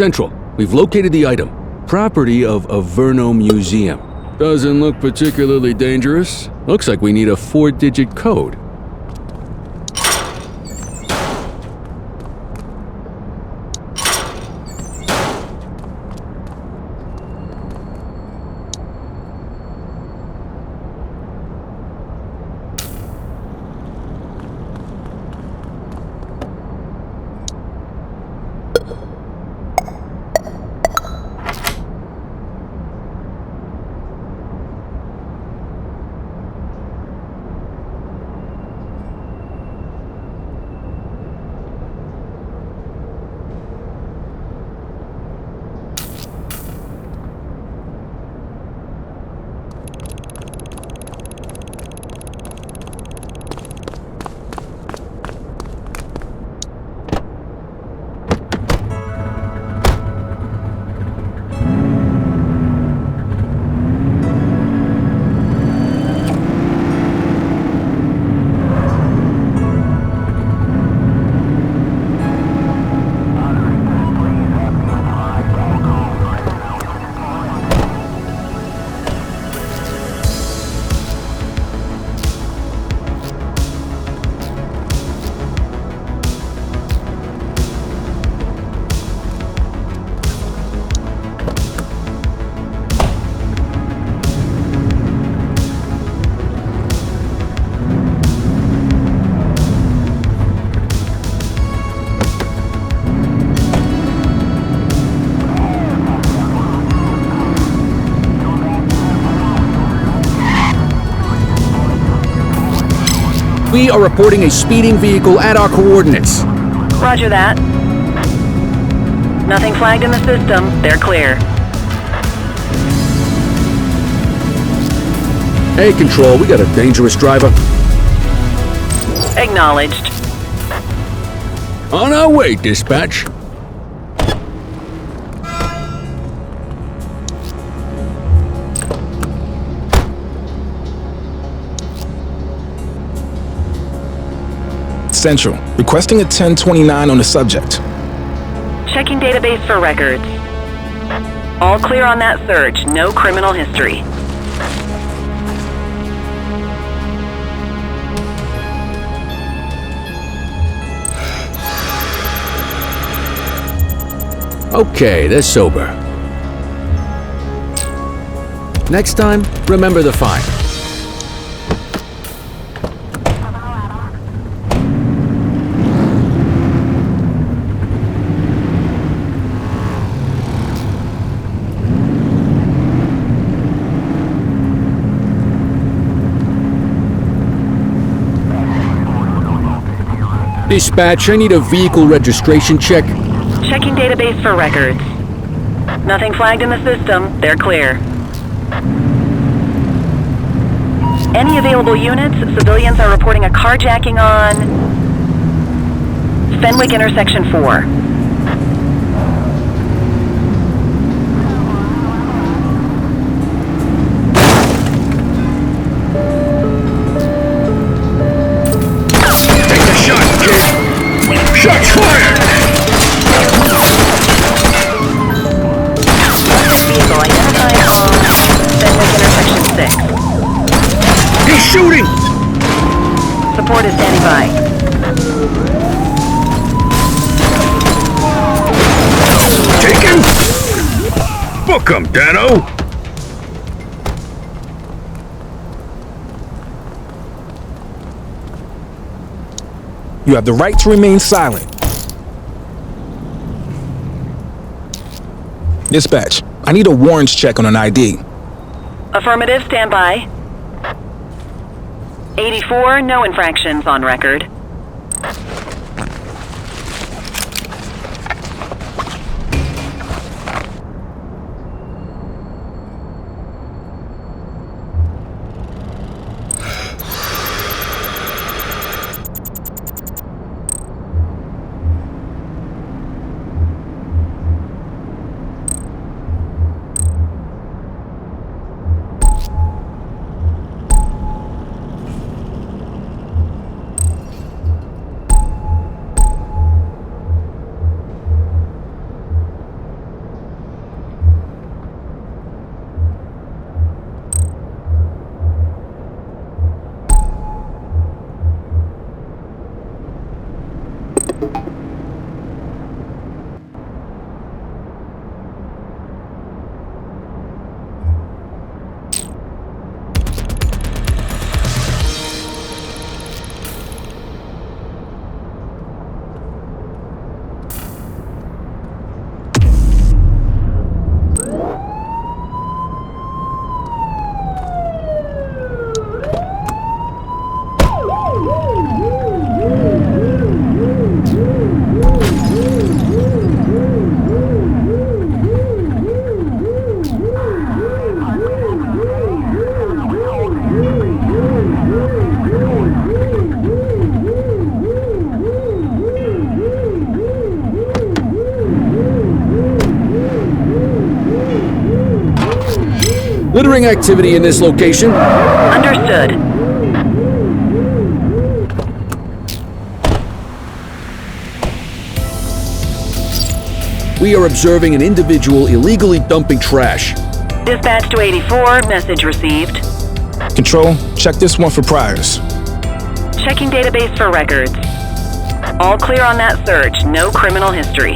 Central, we've located the item. Property of Averno Museum. Doesn't look particularly dangerous. Looks like we need a 4-digit code. We are reporting a speeding vehicle at our coordinates. Roger that. Nothing flagged in the system. They're clear. Hey, Control, we got a dangerous driver. Acknowledged. On our way, dispatch. Central, requesting a 1029 on the subject. Checking database for records. All clear on that search. No criminal history. Okay, they're sober. Next time, remember the fine. Dispatch, I need a vehicle registration check. Checking database for records. Nothing flagged in the system. They're clear. Any available units? Civilians are reporting a carjacking on Fenwick intersection 4. Take a shot, kid! Shots fired! Vehicle identified on Fenwick intersection 6. He's shooting! Support is standing by. Take him! Book him, Dano! You have the right to remain silent. Dispatch, I need a warrants check on an ID. Affirmative, stand by. 84, no infractions on record. Littering activity in this location. Understood. We are observing an individual illegally dumping trash. Dispatch to 84, message received. Control, check this one for priors. Checking database for records. All clear on that search, no criminal history.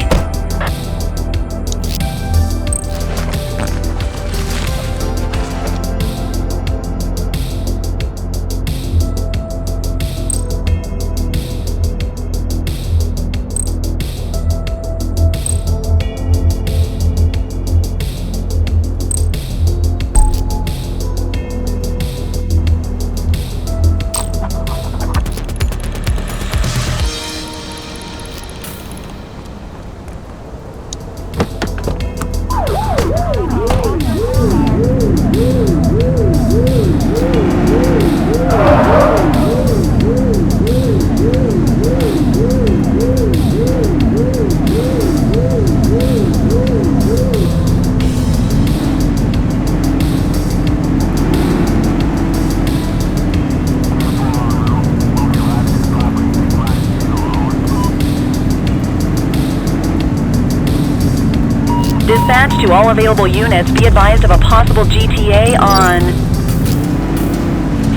Dispatch to all available units, be advised of a possible GTA on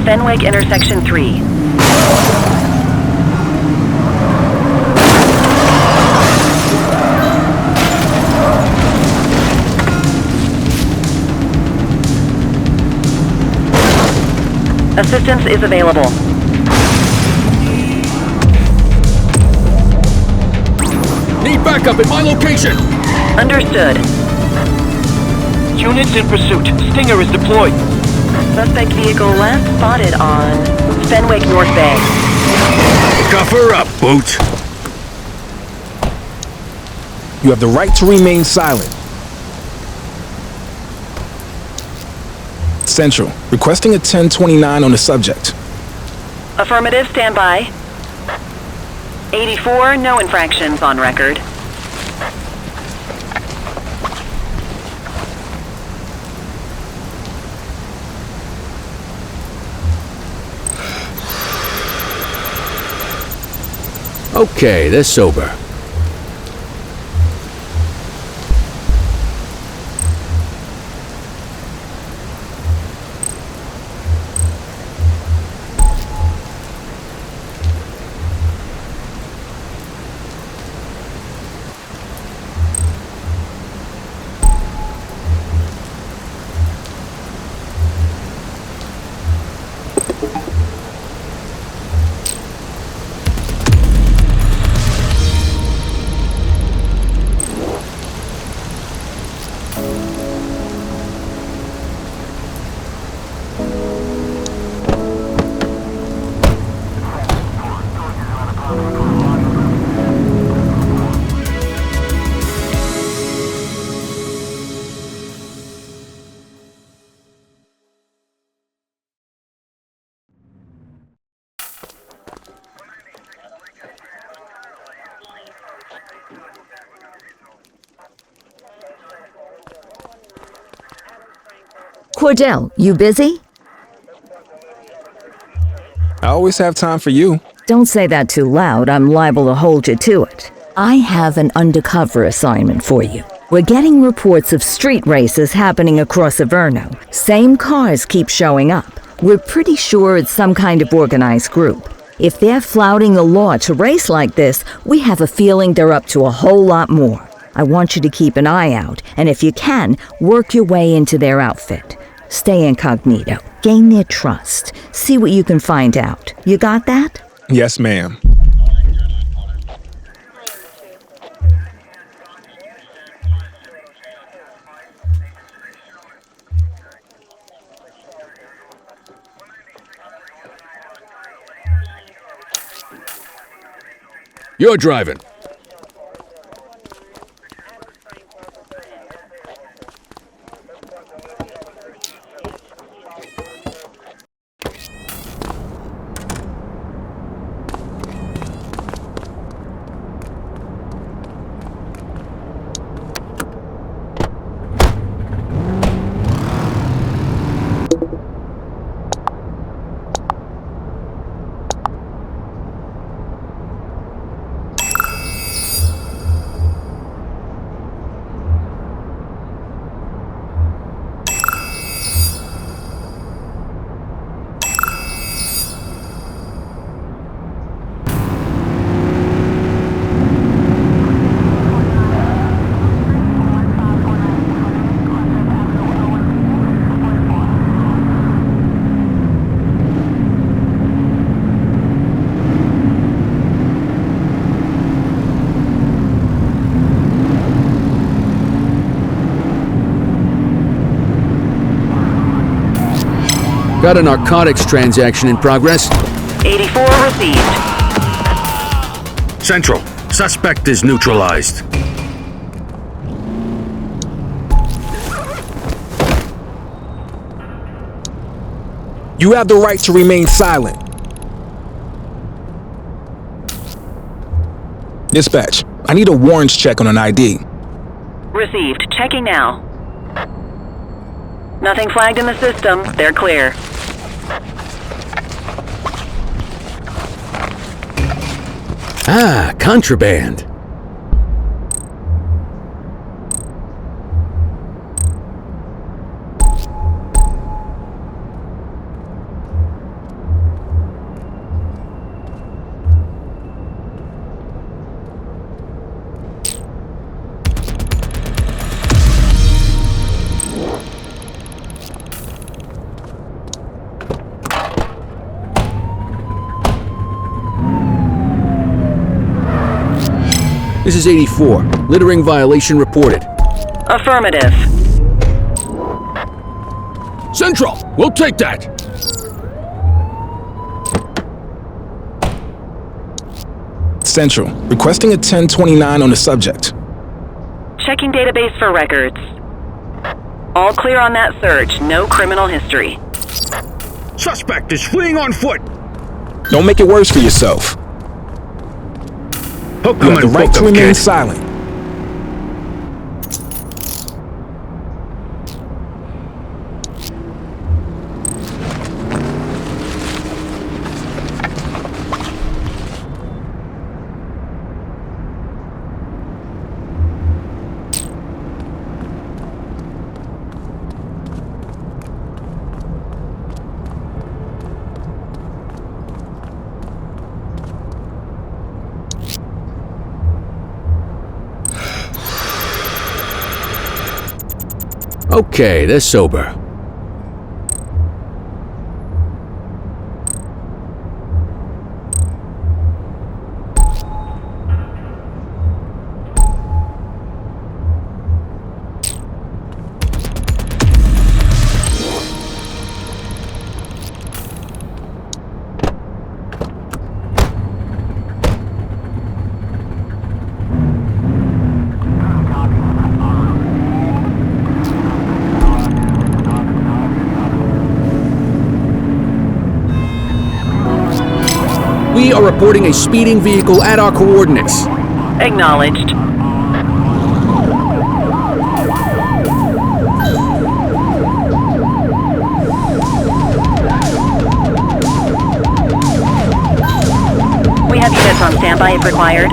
Fenwick intersection 3. Assistance is available. Need backup at my location. Understood. Units in pursuit. Stinger is deployed. Suspect vehicle last spotted on Fenwick North Bay. Cuff her up, Boots. You have the right to remain silent. Central, requesting a 1029 on the subject. Affirmative, stand by. 84, no infractions on record. Okay, they're sober. Cordell, you busy? I always have time for you. Don't say that too loud. I'm liable to hold you to it. I have an undercover assignment for you. We're getting reports of street races happening across Averno. Same cars keep showing up. We're pretty sure it's some kind of organized group. If they're flouting the law to race like this, we have a feeling they're up to a whole lot more. I want you to keep an eye out, and if you can, work your way into their outfit. Stay incognito. Gain their trust. See what you can find out. You got that? Yes, ma'am. You're driving. Got a narcotics transaction in progress. 84 received. Central, suspect is neutralized. You have the right to remain silent. Dispatch, I need a warrants check on an ID. Received. Checking now. Nothing flagged in the system. They're clear. Ah, contraband. This is 84. Littering violation reported. Affirmative. Central, we'll take that. Central, requesting a 1029 on the subject. Checking database for records. All clear on that search. No criminal history. Suspect is fleeing on foot. Don't make it worse for yourself. Hook You him have the and right book to him, remain kid. silent. Okay, they're sober. We are reporting a speeding vehicle at our coordinates. Acknowledged. We have units on standby if required.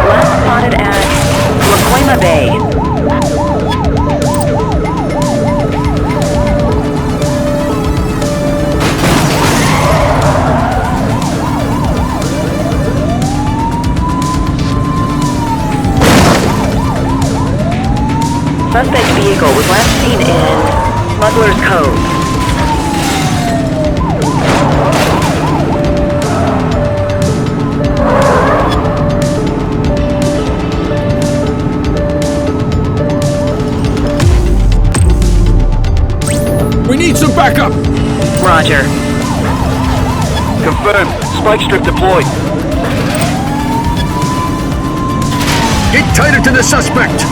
Last spotted at Lacoima Bay. Suspect vehicle was last seen in Smuggler's Cove. We need some backup! Roger. Confirmed. Spike strip deployed. Get tighter to the suspect.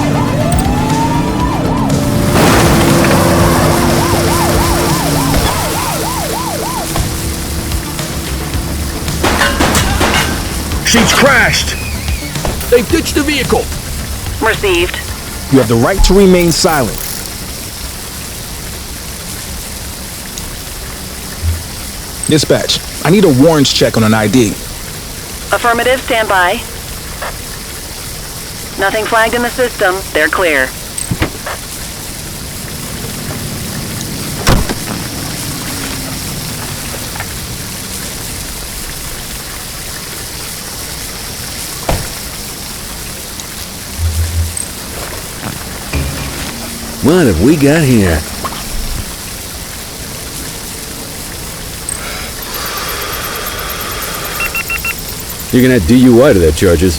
She's crashed. They've ditched the vehicle. Received. You have the right to remain silent. Dispatch, I need a warrants check on an ID. Affirmative, stand by. Nothing flagged in the system. They're clear. What have we got here? You're gonna add DUI to that charges.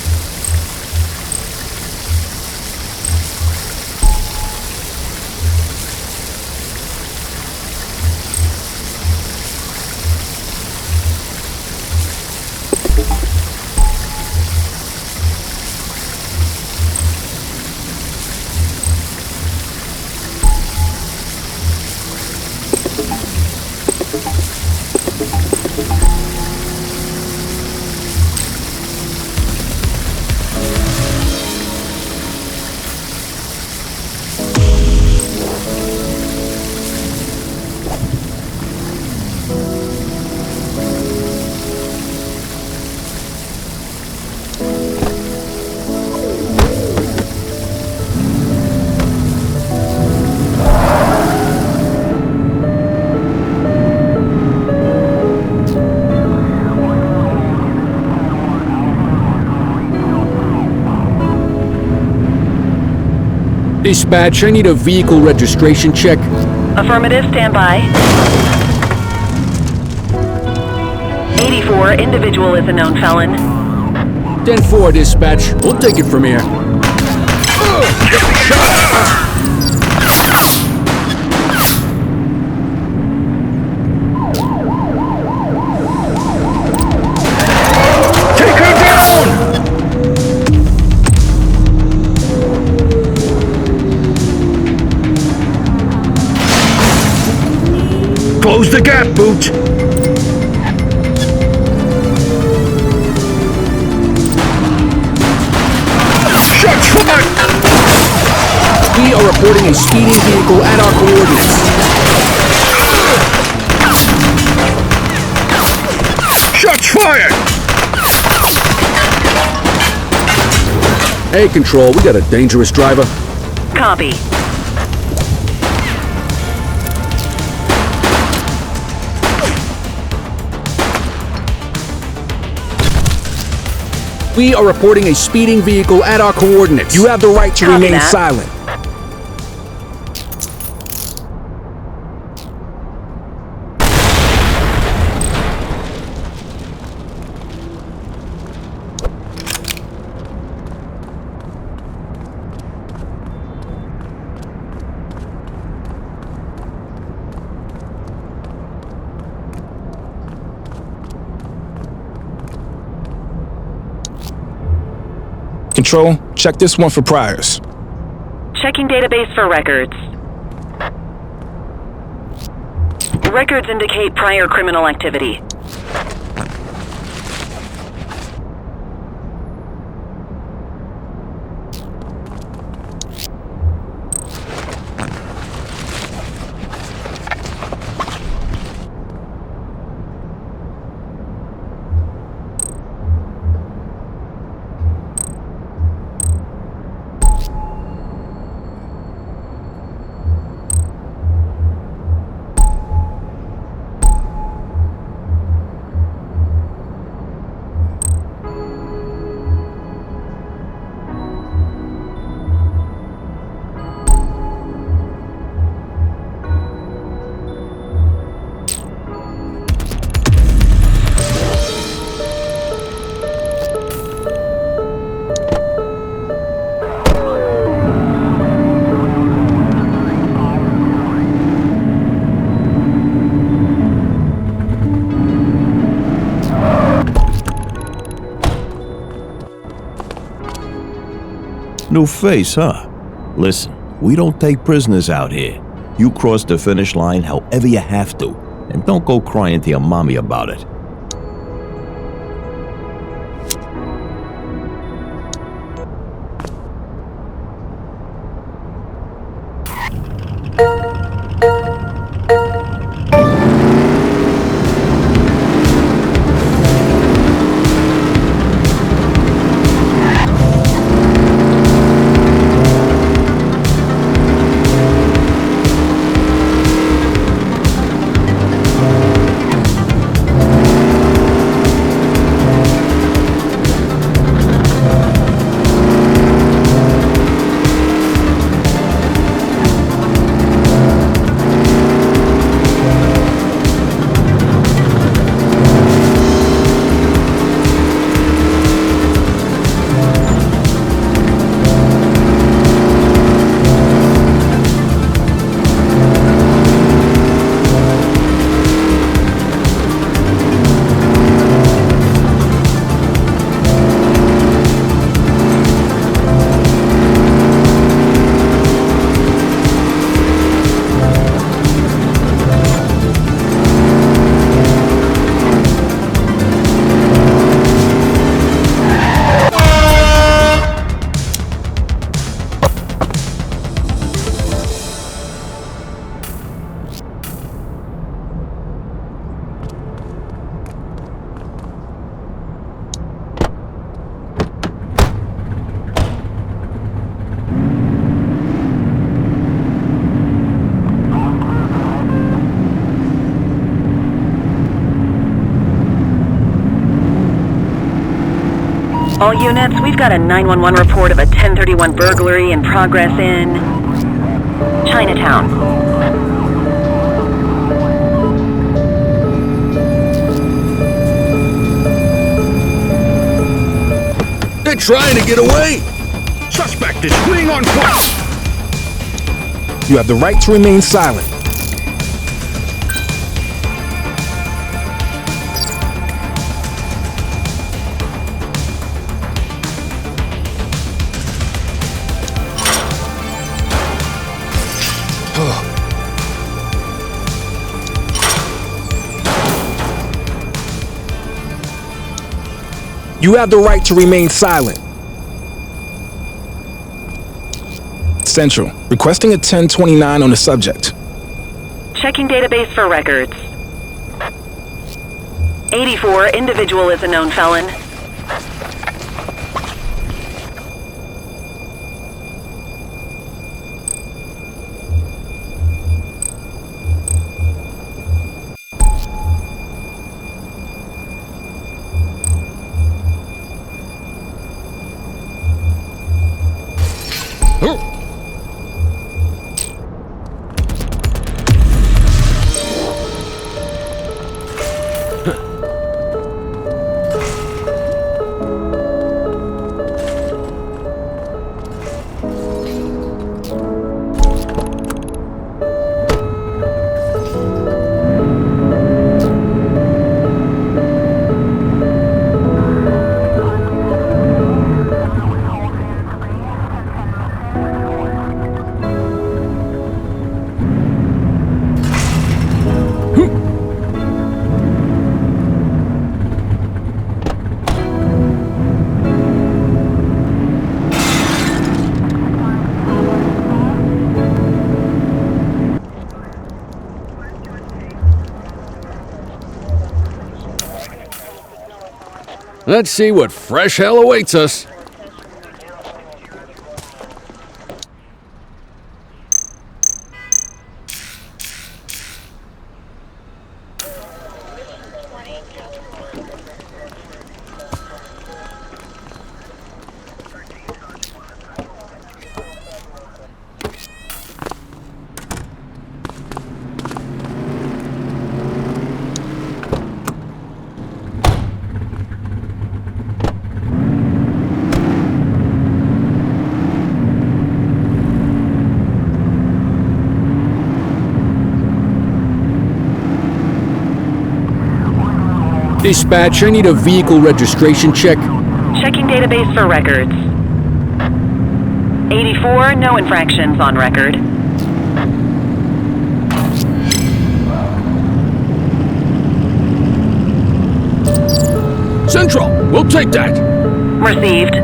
Dispatch, I need a vehicle registration check. Affirmative, stand by. 84, individual is a known felon. 10-4, dispatch. We'll take it from here. Take her down! Close the gap, Boot! Shots fired! We are reporting a speeding vehicle at our coordinates. Shots fired! Hey, Control, we got a dangerous driver. Copy. We are reporting a speeding vehicle at our coordinates. You have the right to Copy remain that. silent. Control, check this one for priors. Checking database for records. Records indicate prior criminal activity. New face, huh? Listen, we don't take prisoners out here. You cross the finish line however you have to, and don't go crying to your mommy about it. All units, we've got a 911 report of a 1031 burglary in progress in Chinatown. They're trying to get away! Suspect is fleeing on foot! You have the right to remain silent. You have the right to remain silent. Central, requesting a 1029 on the subject. Checking database for records. 84, individual is a known felon. Let's see what fresh hell awaits us. Dispatch, I need a vehicle registration check. Checking database for records. 84, no infractions on record. Central, we'll take that. Received.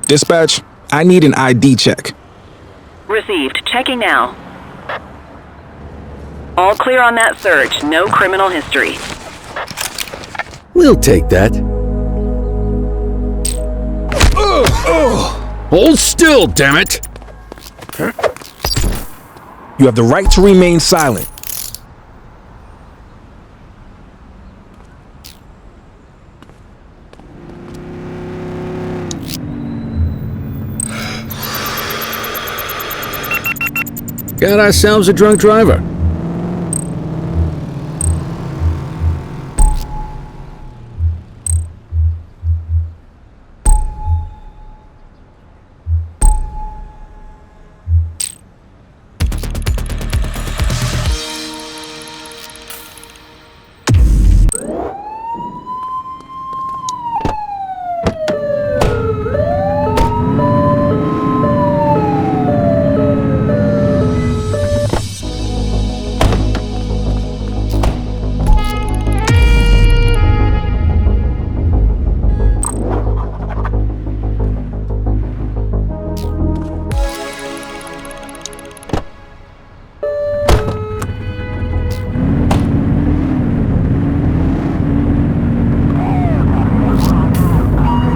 Dispatch, I need an ID check. Received. Checking now. All clear on that search. No criminal history. We'll take that. Hold still, damn it! You have the right to remain silent. Got ourselves a drunk driver.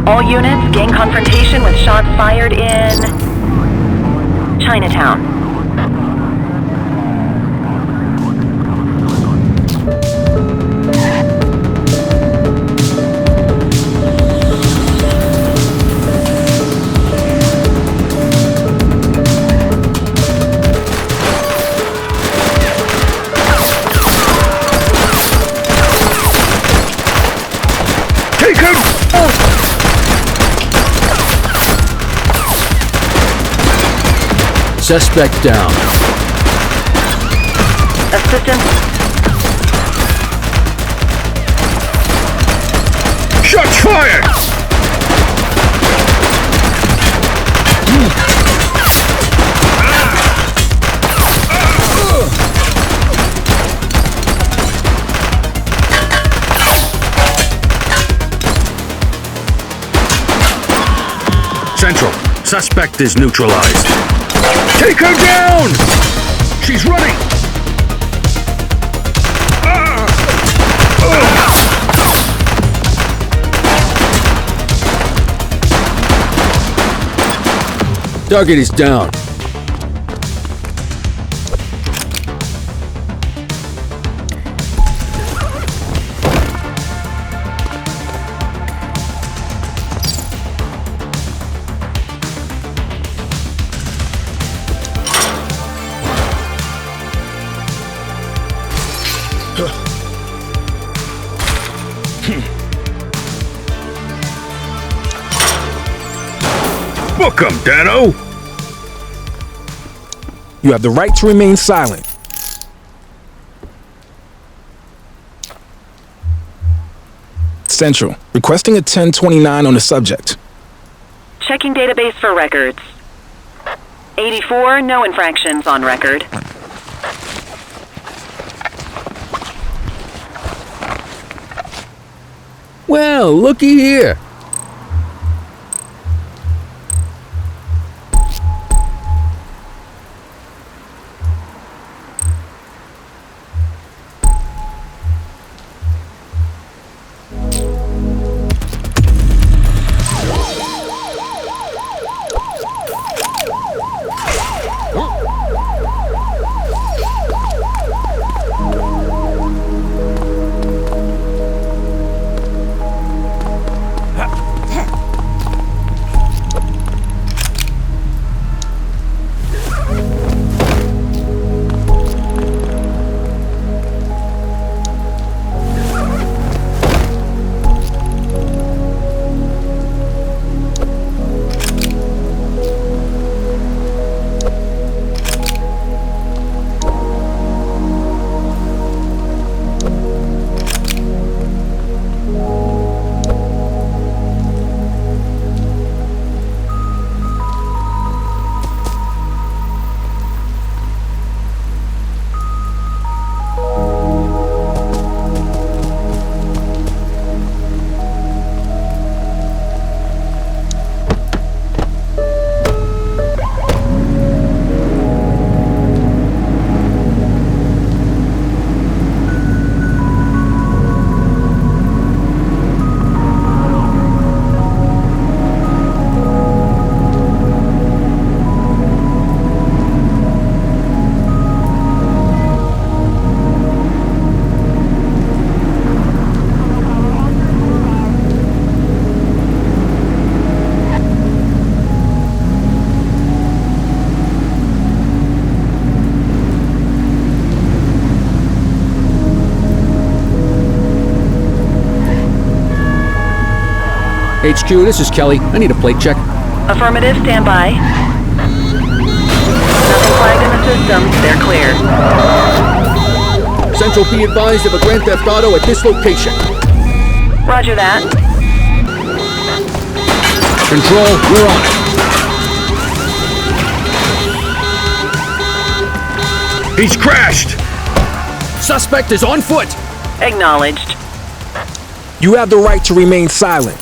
All units, gang confrontation with shots fired in Chinatown. Take him! Suspect down. Assistance. Shots fired! Suspect is neutralized. Take her down! She's running! Target is down. Book 'em, Dano! You have the right to remain silent. Central, requesting a 1029 on the subject. Checking database for records. 84, no infractions on record. Well, looky here. HQ, this is Kelly. I need a plate check. Affirmative, stand by. Nothing flagged in the system. They're clear. Central, be advised of a Grand Theft Auto at this location. Roger that. Control, we're on it. He's crashed! Suspect is on foot! Acknowledged. You have the right to remain silent.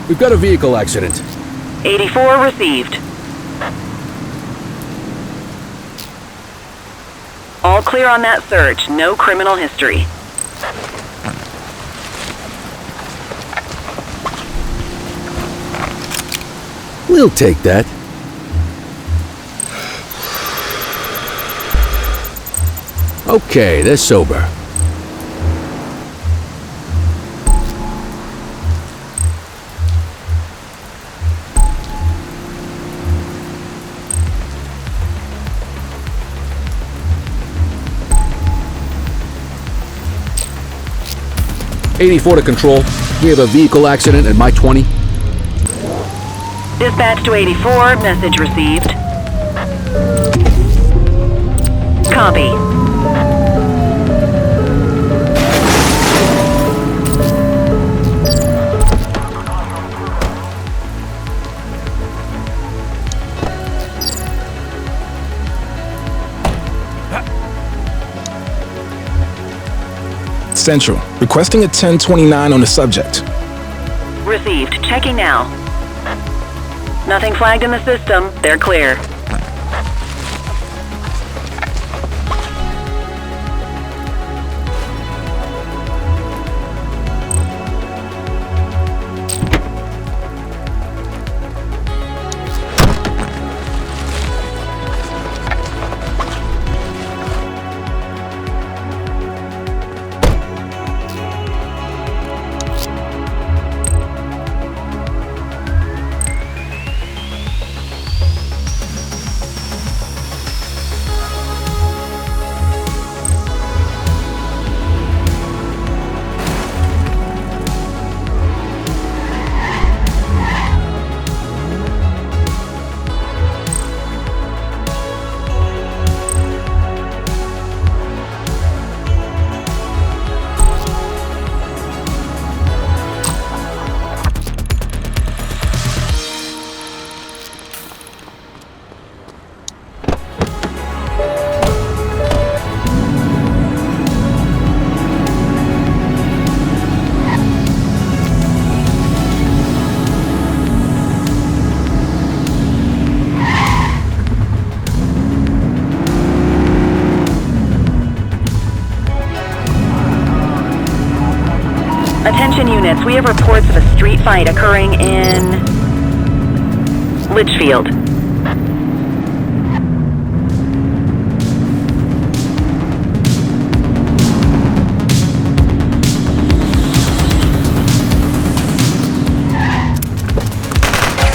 We've got a vehicle accident. 84 received. All clear on that search. No criminal history. We'll take that. Okay, they're sober. '84 to control. We have a vehicle accident at my 20. Dispatch to 84, message received. Copy. Central, requesting a 1029 on the subject. Received. Checking now. Nothing flagged in the system. They're clear. Attention units, we have reports of a street fight occurring in Litchfield.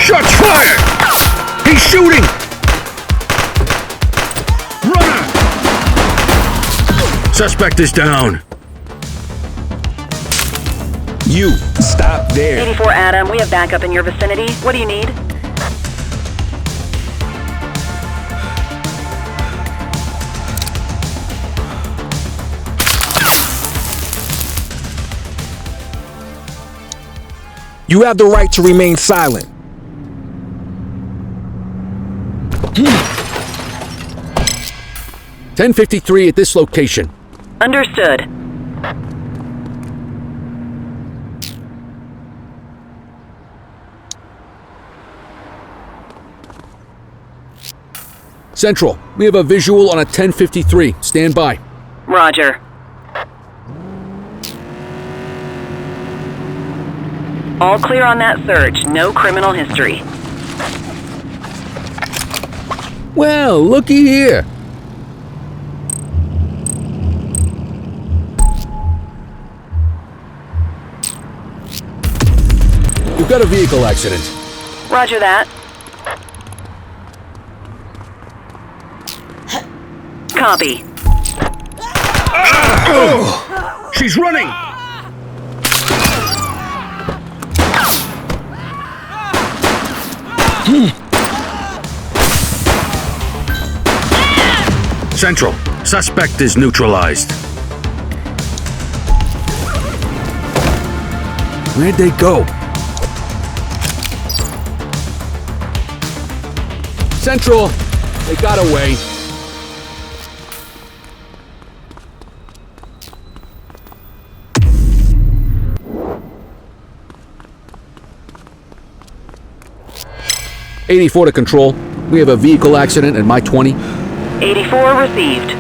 Shots fired! He's shooting! Runner! Suspect is down. You, stop there. 84 Adam, we have backup in your vicinity. What do you need? You have the right to remain silent. 1053 at this location. Understood. Central, we have a visual on a 1053. Stand by. Roger. All clear on that search. No criminal history. Well, looky here. We've got a vehicle accident. Roger that. Copy. She's running! Central, suspect is neutralized. Where'd they go? Central, they got away. '84 to control. We have a vehicle accident at my 20. 84 received.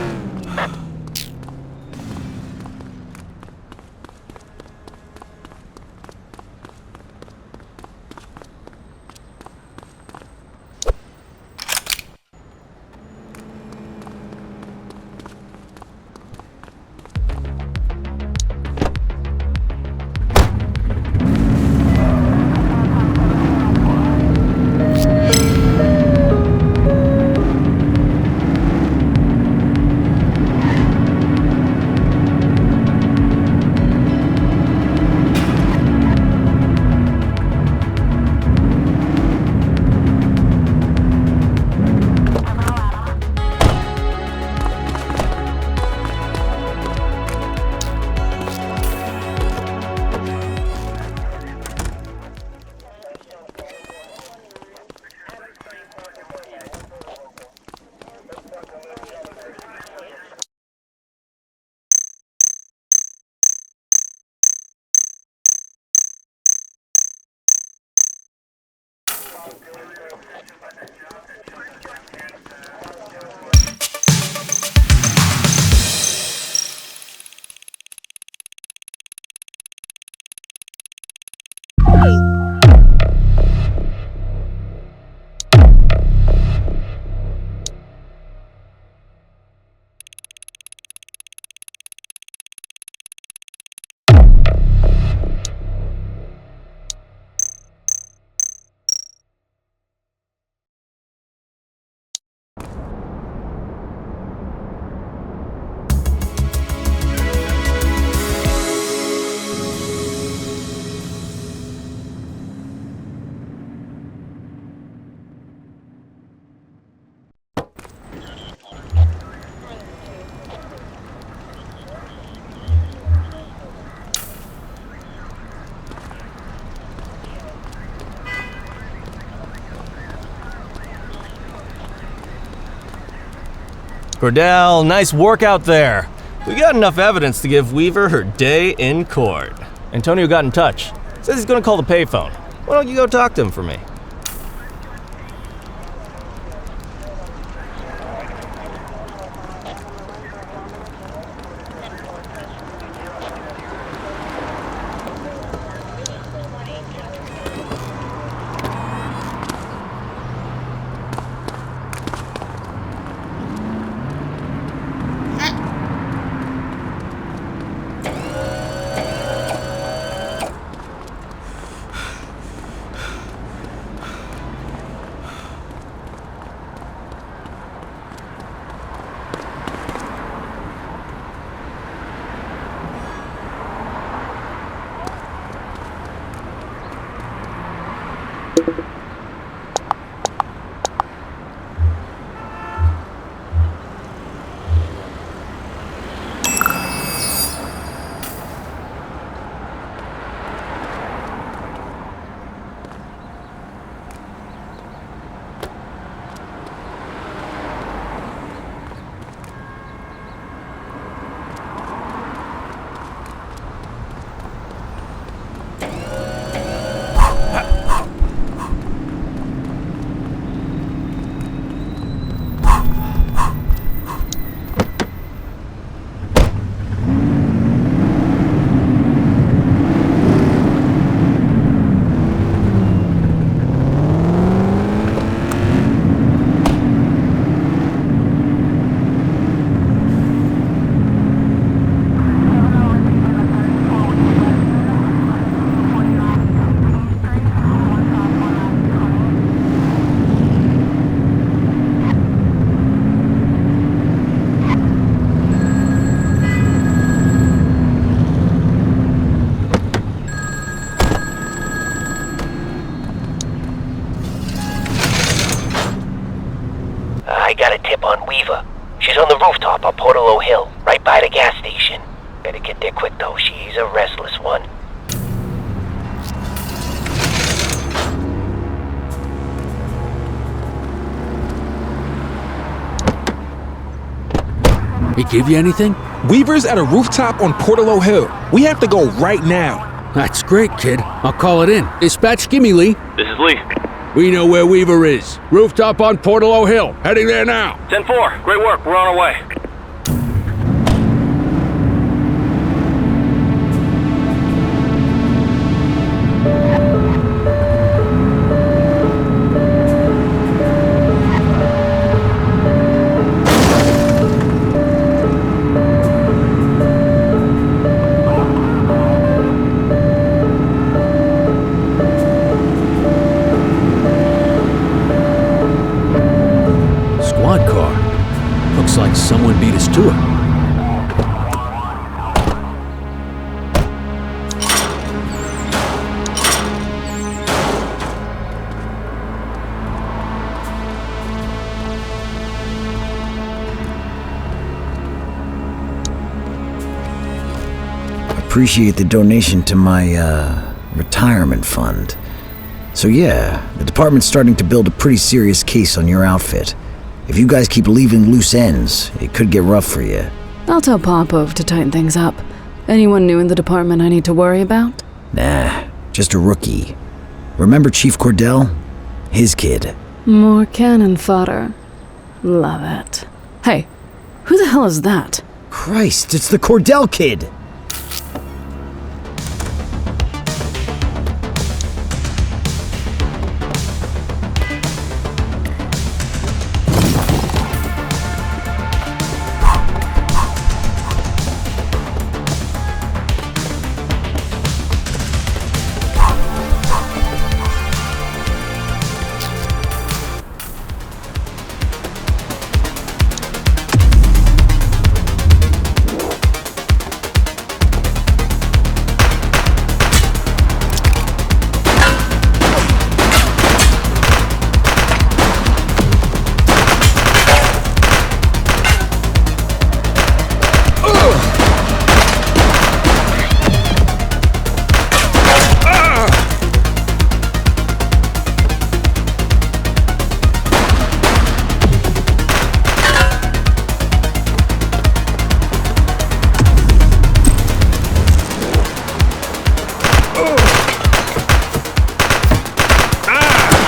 Cordell, nice work out there. We got enough evidence to give Weaver her day in court. Antonio got in touch. Says he's gonna call the payphone. Why don't you go talk to him for me? I got a tip on Weaver. She's on the rooftop on Portalo Hill, right by the gas station. Better get there quick though, she's a restless one. He give you anything? Weaver's at a rooftop on Portalo Hill. We have to go right now. That's great, kid. I'll call it in. Dispatch, gimme Lee. This is Lee. We know where Weaver is. Rooftop on Portalo Hill. Heading there now. 10-4. Great work. We're on our way. Like someone beat us to it. Appreciate the donation to my, retirement fund. So yeah, the department's starting to build a pretty serious case on your outfit. If you guys keep leaving loose ends, it could get rough for you. I'll tell Popov to tighten things up. Anyone new in the department I need to worry about? Nah, just a rookie. Remember Chief Cordell? His kid. More cannon fodder. Love it. Hey, who the hell is that? Christ, it's the Cordell kid!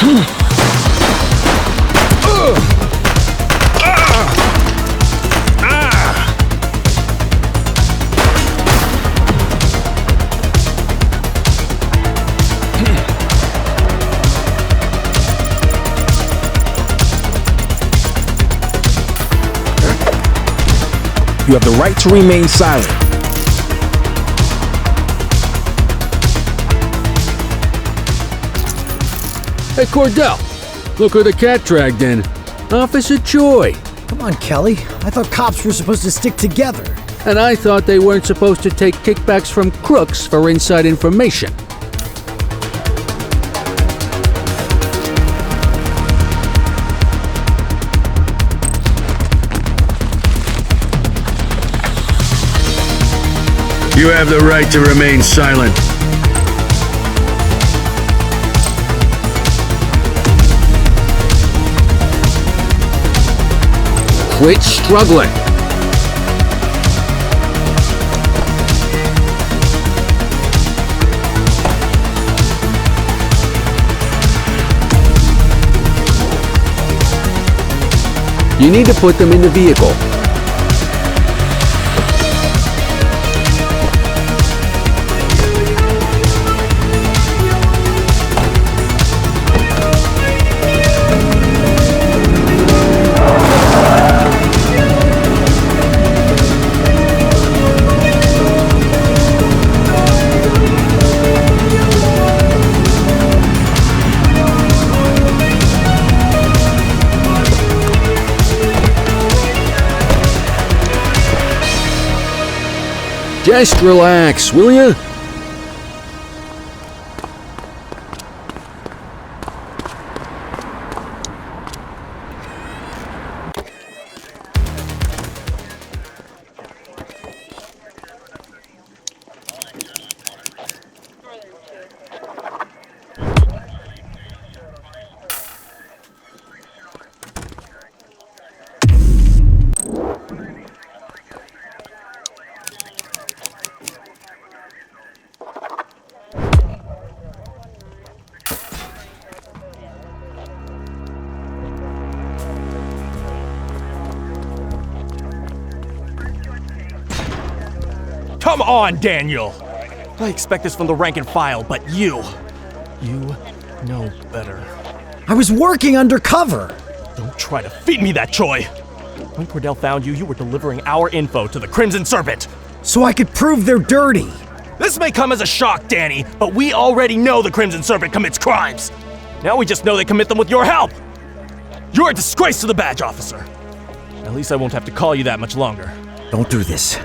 You have the right to remain silent. Hey, Cordell, look who the cat dragged in. Officer Joy. Come on, Kelly. I thought cops were supposed to stick together. And I thought they weren't supposed to take kickbacks from crooks for inside information. You have the right to remain silent. Quit struggling. You need to put them in the vehicle. Just relax, will ya? Come on, Daniel! I expect this from the rank and file, but you know better. I was working undercover! Don't try to feed me that, Choi! When Cordell found you, you were delivering our info to the Crimson Serpent! So I could prove they're dirty! This may come as a shock, Danny, but we already know the Crimson Serpent commits crimes! Now we just know they commit them with your help! You're a disgrace to the badge officer! At least I won't have to call you that much longer. Don't do this.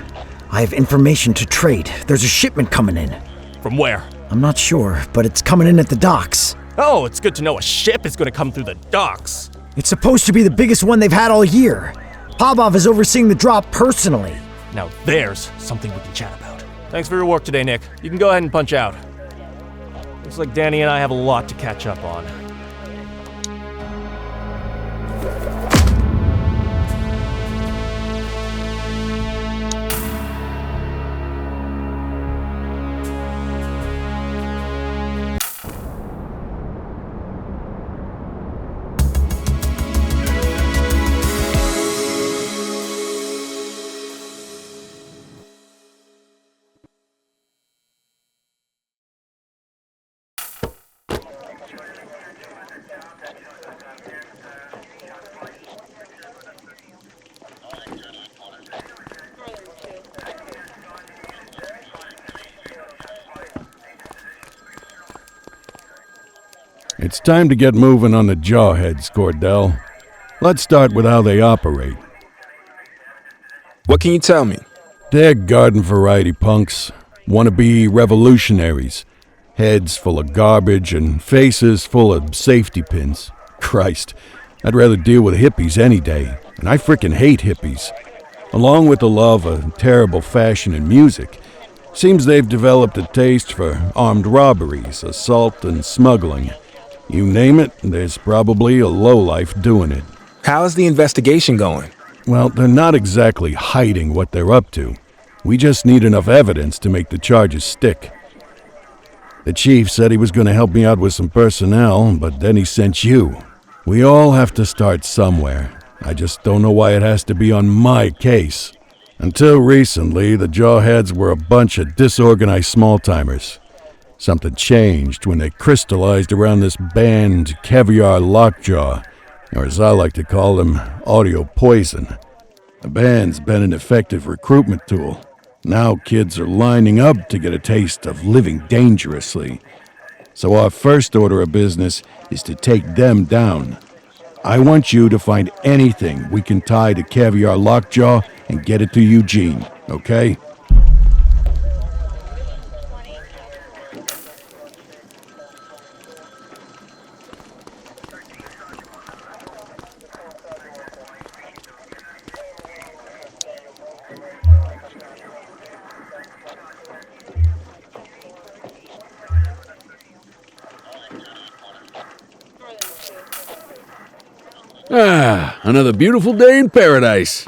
I have information to trade. There's a shipment coming in. From where? I'm not sure, but it's coming in at the docks. Oh, it's good to know a ship is going to come through the docks. It's supposed to be the biggest one they've had all year. Pavlov is overseeing the drop personally. Now there's something we can chat about. Thanks for your work today, Nick. You can go ahead and punch out. Looks like Danny and I have a lot to catch up on. It's time to get moving on the jawheads, Cordell. Let's start with how they operate. What can you tell me? They're garden variety punks, wannabe revolutionaries, heads full of garbage and faces full of safety pins. Christ, I'd rather deal with hippies any day, and I frickin' hate hippies. Along with the love of terrible fashion and music, seems they've developed a taste for armed robberies, assault, and smuggling. You name it, there's probably a lowlife doing it. How's the investigation going? Well, they're not exactly hiding what they're up to. We just need enough evidence to make the charges stick. The chief said he was going to help me out with some personnel, but then he sent you. We all have to start somewhere. I just don't know why it has to be on my case. Until recently, the Jawheads were a bunch of disorganized small-timers. Something changed when they crystallized around this band Caviar Lockjaw, or as I like to call them, Audio Poison. The band's been an effective recruitment tool. Now kids are lining up to get a taste of living dangerously. So our first order of business is to take them down. I want you to find anything we can tie to Caviar Lockjaw and get it to Eugene, okay? Ah, another beautiful day in paradise.